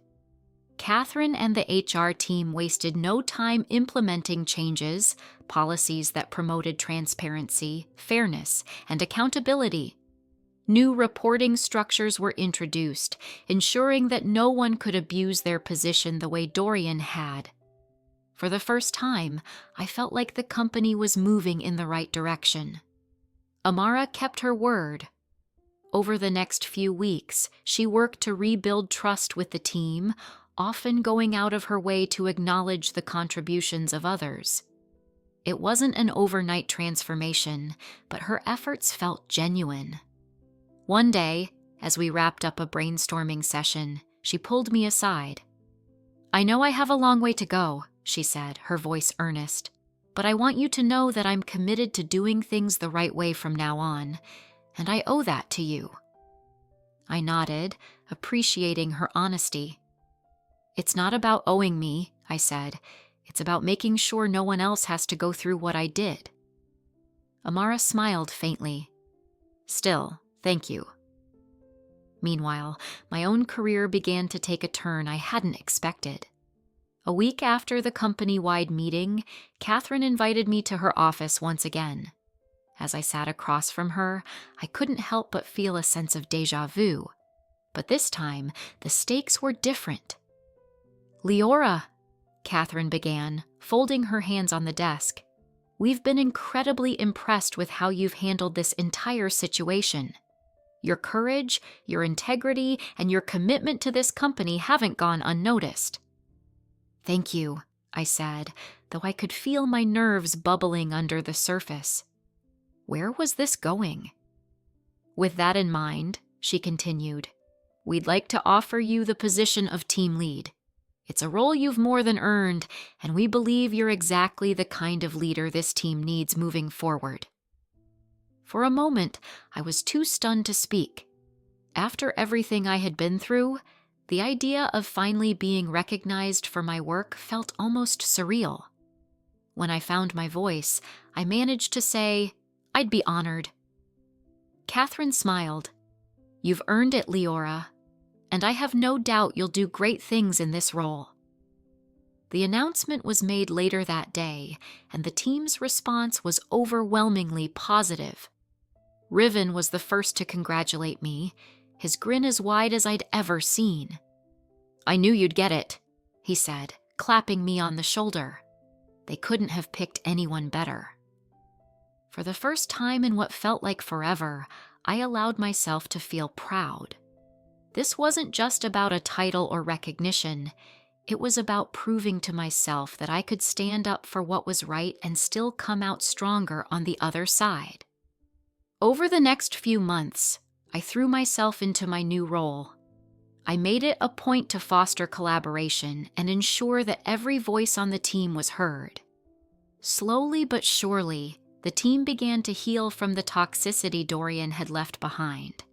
Catherine and the HR team wasted no time implementing changes, policies that promoted transparency, fairness, and accountability. New reporting structures were introduced, ensuring that no one could abuse their position the way Dorian had. For the first time, I felt like the company was moving in the right direction. Amara kept her word. Over the next few weeks, she worked to rebuild trust with the team, often going out of her way to acknowledge the contributions of others. It wasn't an overnight transformation, but her efforts felt genuine. One day, as we wrapped up a brainstorming session, she pulled me aside. "I know I have a long way to go," she said, her voice earnest, "but I want you to know that I'm committed to doing things the right way from now on, and I owe that to you." I nodded, appreciating her honesty. "It's not about owing me," I said. "It's about making sure no one else has to go through what I did." Amara smiled faintly. "Still, thank you." Meanwhile, my own career began to take a turn I hadn't expected. A week after the company-wide meeting, Catherine invited me to her office once again. As I sat across from her, I couldn't help but feel a sense of déjà vu. But this time, the stakes were different. "Liora," Catherine began, folding her hands on the desk, "we've been incredibly impressed with how you've handled this entire situation. Your courage, your integrity, and your commitment to this company haven't gone unnoticed." "Thank you," I said, though I could feel my nerves bubbling under the surface. Where was this going? "With that in mind," she continued, "we'd like to offer you the position of team lead. It's a role you've more than earned, and we believe you're exactly the kind of leader this team needs moving forward." For a moment, I was too stunned to speak. After everything I had been through, the idea of finally being recognized for my work felt almost surreal. When I found my voice, I managed to say, "I'd be honored." Catherine smiled. "You've earned it, Liora, and I have no doubt you'll do great things in this role." The announcement was made later that day, and the team's response was overwhelmingly positive. Riven was the first to congratulate me, his grin as wide as I'd ever seen. "I knew you'd get it," he said, clapping me on the shoulder. They couldn't have picked anyone better. For the first time in what felt like forever, I allowed myself to feel proud. This wasn't just about a title or recognition. It was about proving to myself that I could stand up for what was right and still come out stronger on the other side. Over the next few months, I threw myself into my new role. I made it a point to foster collaboration and ensure that every voice on the team was heard. Slowly but surely, the team began to heal from the toxicity Dorian had left behind.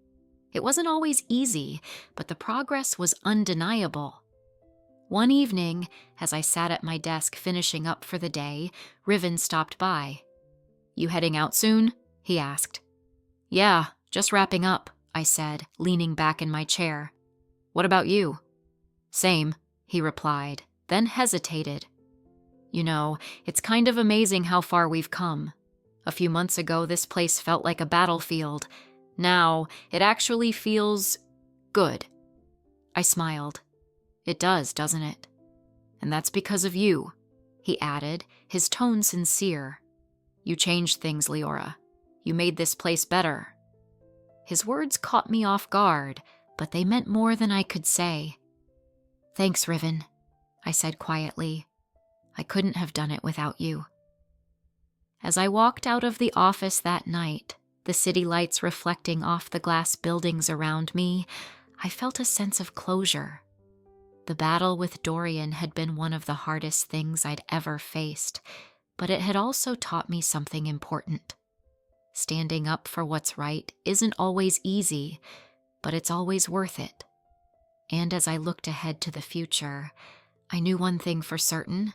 It wasn't always easy, but the progress was undeniable. One evening, as I sat at my desk finishing up for the day, Riven stopped by. "You heading out soon?" he asked. "Yeah, just wrapping up," I said, leaning back in my chair. "What about you?" "Same," he replied, then hesitated. "You know, it's kind of amazing how far we've come. A few months ago, this place felt like a battlefield. Now, it actually feels good." I smiled. "It does, doesn't it? And that's because of you," he added, his tone sincere. "You changed things, Liora. You made this place better." His words caught me off guard, but they meant more than I could say. "Thanks, Riven," I said quietly. "I couldn't have done it without you." As I walked out of the office that night, the city lights reflecting off the glass buildings around me, I felt a sense of closure. The battle with Dorian had been one of the hardest things I'd ever faced, but it had also taught me something important. Standing up for what's right isn't always easy, but it's always worth it. And as I looked ahead to the future, I knew one thing for certain.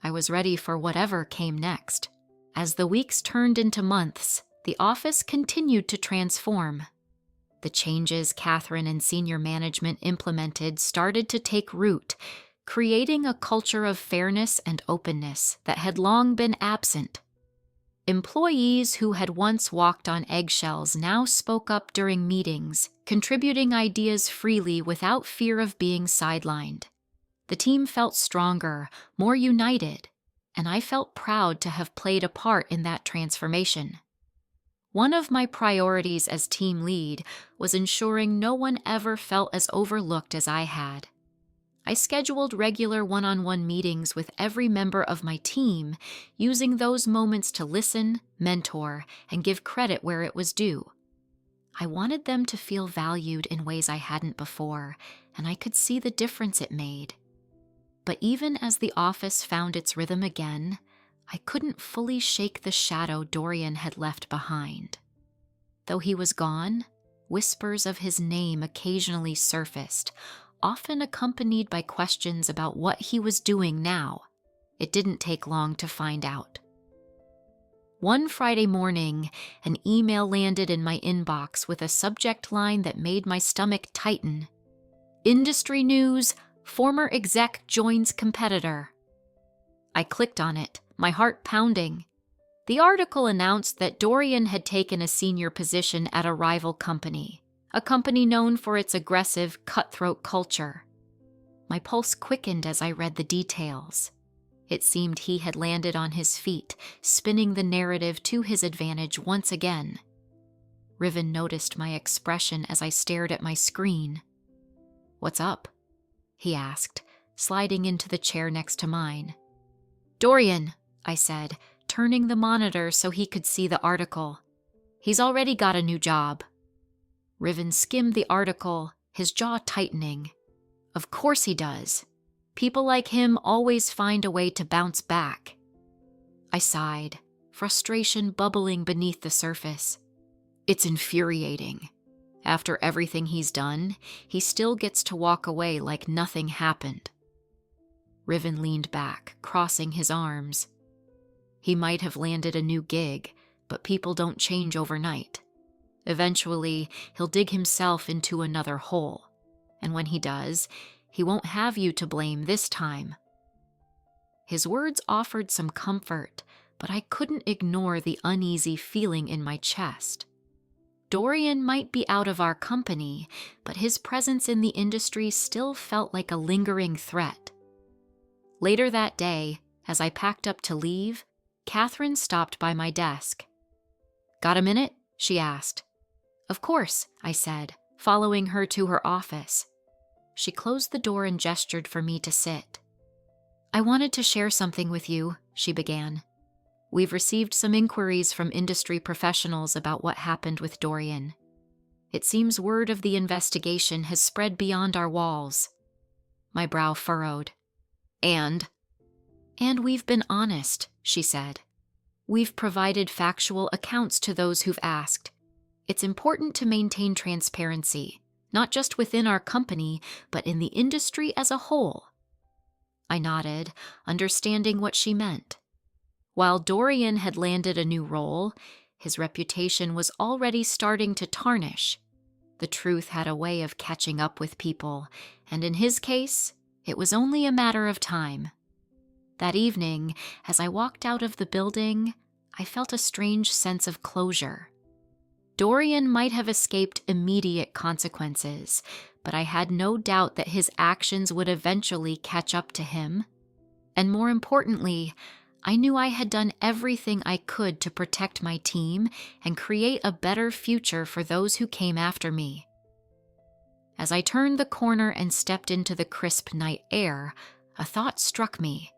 I was ready for whatever came next. As the weeks turned into months, the office continued to transform. The changes Catherine and senior management implemented started to take root, creating a culture of fairness and openness that had long been absent. Employees who had once walked on eggshells now spoke up during meetings, contributing ideas freely without fear of being sidelined. The team felt stronger, more united, and I felt proud to have played a part in that transformation. One of my priorities as team lead was ensuring no one ever felt as overlooked as I had. I scheduled regular one-on-one meetings with every member of my team, using those moments to listen, mentor, and give credit where it was due. I wanted them to feel valued in ways I hadn't before, and I could see the difference it made. But even as the office found its rhythm again, I couldn't fully shake the shadow Dorian had left behind. Though he was gone, whispers of his name occasionally surfaced, often accompanied by questions about what he was doing now. It didn't take long to find out. One Friday morning, an email landed in my inbox with a subject line that made my stomach tighten. "Industry news, former exec joins competitor." I clicked on it, my heart pounding. The article announced that Dorian had taken a senior position at a rival company, a company known for its aggressive, cutthroat culture. My pulse quickened as I read the details. It seemed he had landed on his feet, spinning the narrative to his advantage once again. Riven noticed my expression as I stared at my screen. "What's up?" he asked, sliding into the chair next to mine. "Dorian," I said, turning the monitor so he could see the article. "He's already got a new job." Riven skimmed the article, his jaw tightening. "Of course he does. People like him always find a way to bounce back." I sighed, frustration bubbling beneath the surface. It's infuriating. After everything he's done, he still gets to walk away like nothing happened. Riven leaned back, crossing his arms. He might have landed a new gig, but people don't change overnight. Eventually, he'll dig himself into another hole. And when he does, he won't have you to blame this time. His words offered some comfort, but I couldn't ignore the uneasy feeling in my chest. Dorian might be out of our company, but his presence in the industry still felt like a lingering threat. Later that day, as I packed up to leave, Catherine stopped by my desk. "Got a minute?" she asked. "Of course," I said, following her to her office. She closed the door and gestured for me to sit. "I wanted to share something with you," she began. "We've received some inquiries from industry professionals about what happened with Dorian. It seems word of the investigation has spread beyond our walls." My brow furrowed. "And we've been honest," she said. "We've provided factual accounts to those who've asked. It's important to maintain transparency, not just within our company, but in the industry as a whole." I nodded, understanding what she meant. While Dorian had landed a new role, his reputation was already starting to tarnish. The truth had a way of catching up with people, and in his case, it was only a matter of time. That evening, as I walked out of the building, I felt a strange sense of closure. Dorian might have escaped immediate consequences, but I had no doubt that his actions would eventually catch up to him. And more importantly, I knew I had done everything I could to protect my team and create a better future for those who came after me. As I turned the corner and stepped into the crisp night air, a thought struck me.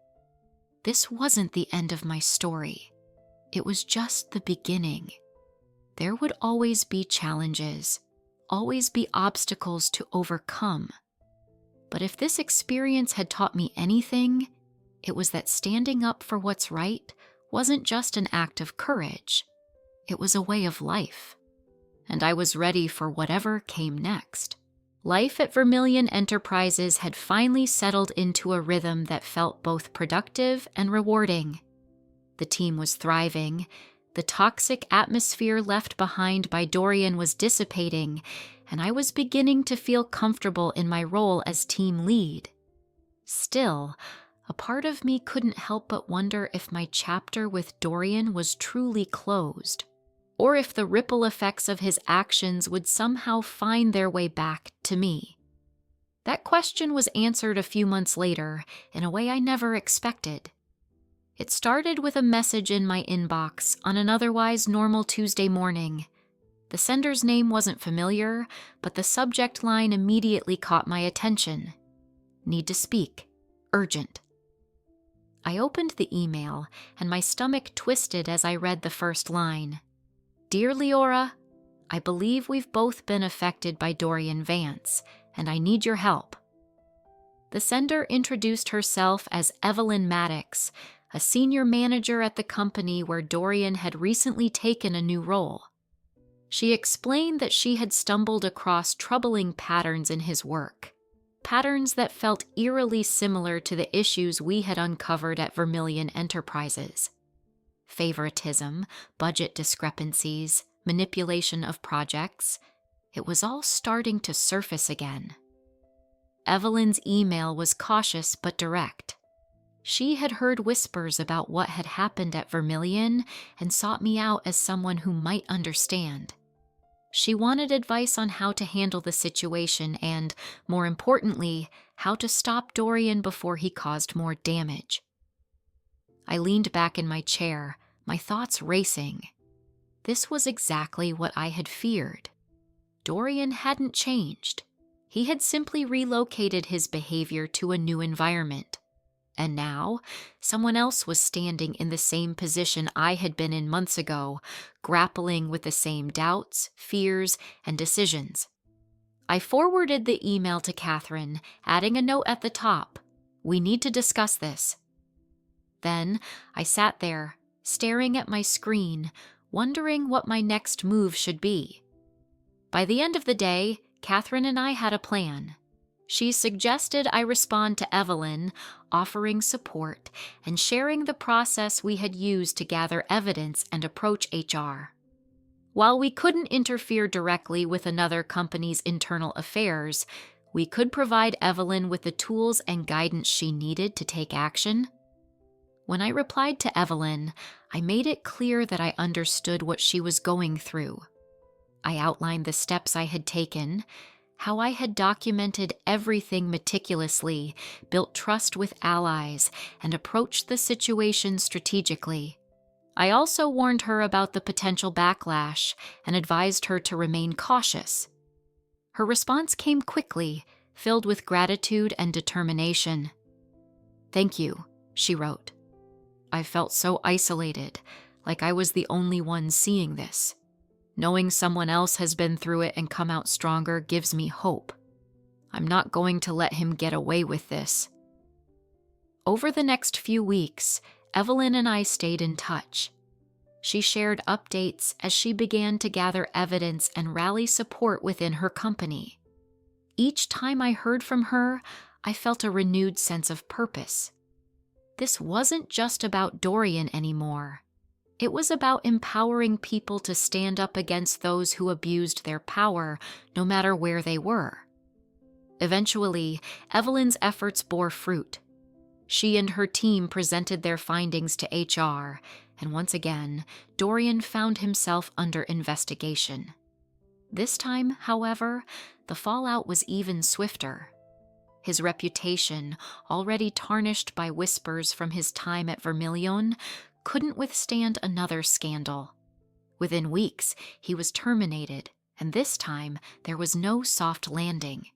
This wasn't the end of my story. It was just the beginning. There would always be challenges, always be obstacles to overcome. But if this experience had taught me anything, it was that standing up for what's right wasn't just an act of courage. It was a way of life. And I was ready for whatever came next. Life at Vermilion Enterprises had finally settled into a rhythm that felt both productive and rewarding. The team was thriving. The toxic atmosphere left behind by Dorian was dissipating, and I was beginning to feel comfortable in my role as team lead. Still, a part of me couldn't help but wonder if my chapter with Dorian was truly closed, or if the ripple effects of his actions would somehow find their way back to me. That question was answered a few months later in a way I never expected. It started with a message in my inbox on an otherwise normal Tuesday morning. The sender's name wasn't familiar, but the subject line immediately caught my attention. "Need to speak. Urgent." I opened the email, and my stomach twisted as I read the first line. "Dear Liora, I believe we've both been affected by Dorian Vance, and I need your help." The sender introduced herself as Evelyn Maddox, a senior manager at the company where Dorian had recently taken a new role. She explained that she had stumbled across troubling patterns in his work, patterns that felt eerily similar to the issues we had uncovered at Vermilion Enterprises. Favoritism, budget discrepancies, manipulation of projects. It was all starting to surface again. Evelyn's email was cautious but direct. She had heard whispers about what had happened at Vermilion and sought me out as someone who might understand. She wanted advice on how to handle the situation and, more importantly, how to stop Dorian before he caused more damage. I leaned back in my chair, my thoughts racing. This was exactly what I had feared. Dorian hadn't changed. He had simply relocated his behavior to a new environment. And now, someone else was standing in the same position I had been in months ago, grappling with the same doubts, fears, and decisions. I forwarded the email to Catherine, adding a note at the top. "We need to discuss this." Then I sat there, staring at my screen, wondering what my next move should be. By the end of the day, Catherine and I had a plan. She suggested I respond to Evelyn, offering support and sharing the process we had used to gather evidence and approach HR. While we couldn't interfere directly with another company's internal affairs, we could provide Evelyn with the tools and guidance she needed to take action. When I replied to Evelyn, I made it clear that I understood what she was going through. I outlined the steps I had taken, how I had documented everything meticulously, built trust with allies, and approached the situation strategically. I also warned her about the potential backlash and advised her to remain cautious. Her response came quickly, filled with gratitude and determination. "Thank you," she wrote. "I felt so isolated, like I was the only one seeing this. Knowing someone else has been through it and come out stronger gives me hope. I'm not going to let him get away with this." Over the next few weeks, Evelyn and I stayed in touch. She shared updates as she began to gather evidence and rally support within her company. Each time I heard from her, I felt a renewed sense of purpose. This wasn't just about Dorian anymore. It was about empowering people to stand up against those who abused their power, no matter where they were. Eventually, Evelyn's efforts bore fruit. She and her team presented their findings to HR, and once again, Dorian found himself under investigation. This time, however, the fallout was even swifter. His reputation, already tarnished by whispers from his time at Vermilion, couldn't withstand another scandal. Within weeks, he was terminated, and this time there was no soft landing.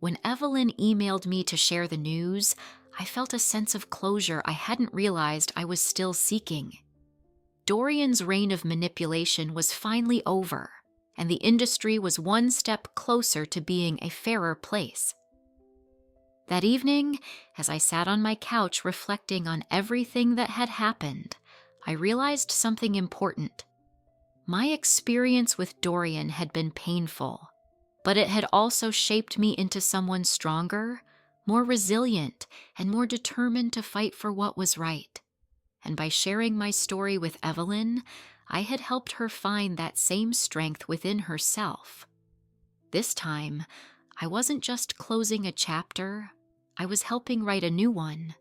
When Evelyn emailed me to share the news, I felt a sense of closure I hadn't realized I was still seeking. Dorian's reign of manipulation was finally over, and the industry was one step closer to being a fairer place. That evening, as I sat on my couch reflecting on everything that had happened, I realized something important. My experience with Dorian had been painful, but it had also shaped me into someone stronger, more resilient, and more determined to fight for what was right. And by sharing my story with Evelyn, I had helped her find that same strength within herself. This time, I wasn't just closing a chapter, I was helping write a new one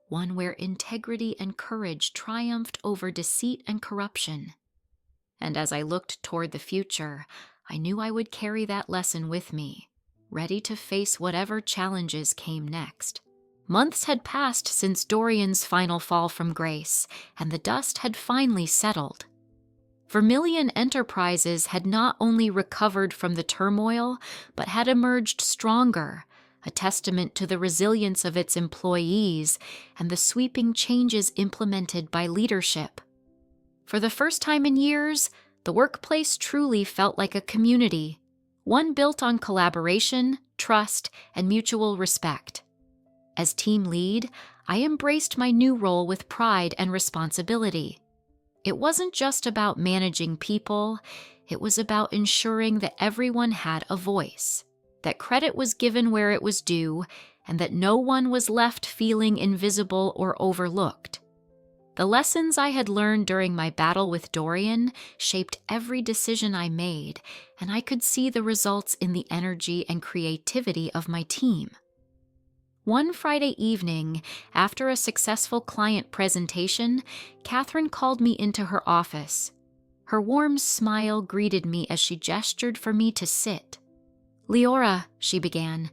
where integrity and courage triumphed over deceit and corruption. And as I looked toward the future, I knew I would carry that lesson with me, ready to face whatever challenges came next. Months had passed since Dorian's final fall from grace, and the dust had finally settled. Vermilion Enterprises had not only recovered from the turmoil, but had emerged stronger, a testament to the resilience of its employees and the sweeping changes implemented by leadership. For the first time in years, the workplace truly felt like a community, one built on collaboration, trust, and mutual respect. As team lead, I embraced my new role with pride and responsibility. It wasn't just about managing people, it was about ensuring that everyone had a voice, that credit was given where it was due, and that no one was left feeling invisible or overlooked. The lessons I had learned during my battle with Dorian shaped every decision I made, and I could see the results in the energy and creativity of my team. One Friday evening, after a successful client presentation, Catherine called me into her office. Her warm smile greeted me as she gestured for me to sit. "Liora," she began,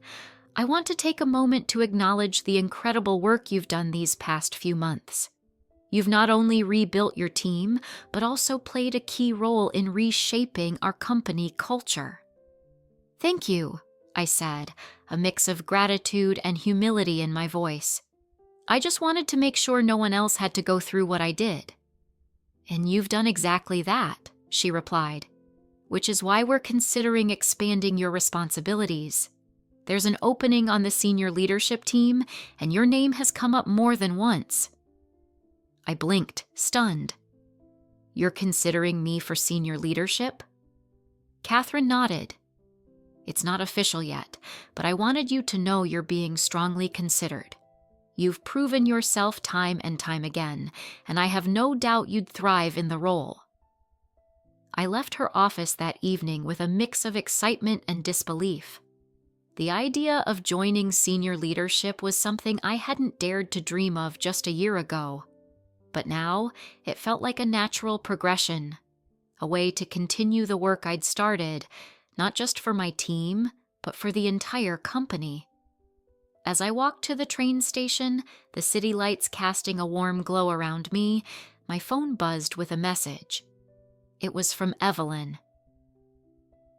"I want to take a moment to acknowledge the incredible work you've done these past few months. You've not only rebuilt your team, but also played a key role in reshaping our company culture." "Thank you," I said, a mix of gratitude and humility in my voice. "I just wanted to make sure no one else had to go through what I did." "And you've done exactly that," she replied, "which is why we're considering expanding your responsibilities. There's an opening on the senior leadership team, and your name has come up more than once." I blinked, stunned. "You're considering me for senior leadership?" Catherine nodded. "It's not official yet, but I wanted you to know you're being strongly considered. You've proven yourself time and time again, and I have no doubt you'd thrive in the role." I left her office that evening with a mix of excitement and disbelief. The idea of joining senior leadership was something I hadn't dared to dream of just a year ago. But now, it felt like a natural progression, a way to continue the work I'd started, not just for my team, but for the entire company. As I walked to the train station, the city lights casting a warm glow around me, my phone buzzed with a message. It was from Evelyn.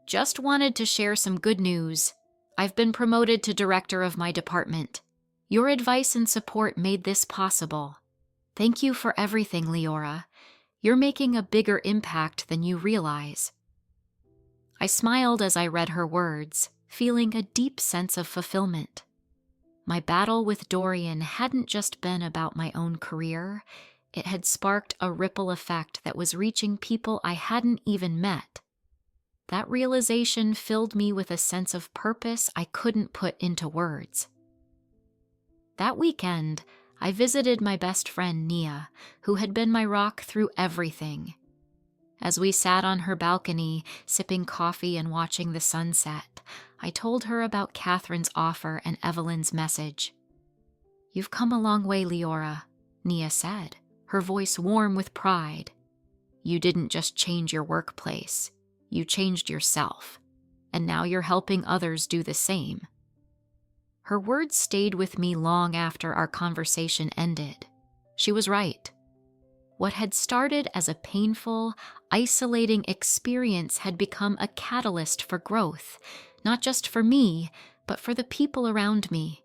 "Just wanted to share some good news. I've been promoted to director of my department. Your advice and support made this possible. Thank you for everything, Liora. You're making a bigger impact than you realize." I smiled as I read her words, feeling a deep sense of fulfillment. My battle with Dorian hadn't just been about my own career. It had sparked a ripple effect that was reaching people I hadn't even met. That realization filled me with a sense of purpose I couldn't put into words. That weekend, I visited my best friend Nia, who had been my rock through everything. As we sat on her balcony, sipping coffee and watching the sunset, I told her about Catherine's offer and Evelyn's message. "You've come a long way, Liora," Nia said, her voice warm with pride. "You didn't just change your workplace, you changed yourself, and now you're helping others do the same." Her words stayed with me long after our conversation ended. She was right. What had started as a painful, isolating experience had become a catalyst for growth, not just for me, but for the people around me.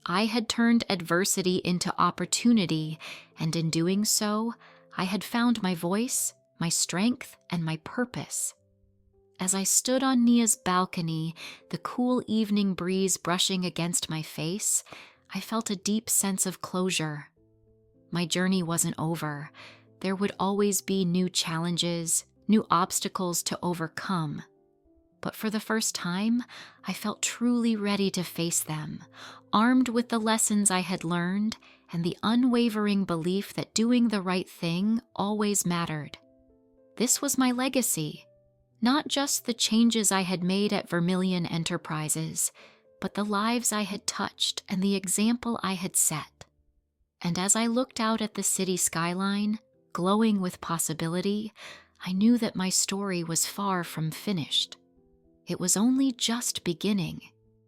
I had turned adversity into opportunity, and in doing so, I had found my voice, my strength, and my purpose. As I stood on Nia's balcony, the cool evening breeze brushing against my face, I felt a deep sense of closure. My journey wasn't over. There would always be new challenges, new obstacles to overcome. But for the first time, I felt truly ready to face them, armed with the lessons I had learned and the unwavering belief that doing the right thing always mattered. This was my legacy, not just the changes I had made at Vermilion Enterprises, but the lives I had touched and the example I had set. And as I looked out at the city skyline, glowing with possibility, I knew that my story was far from finished. It was only just beginning.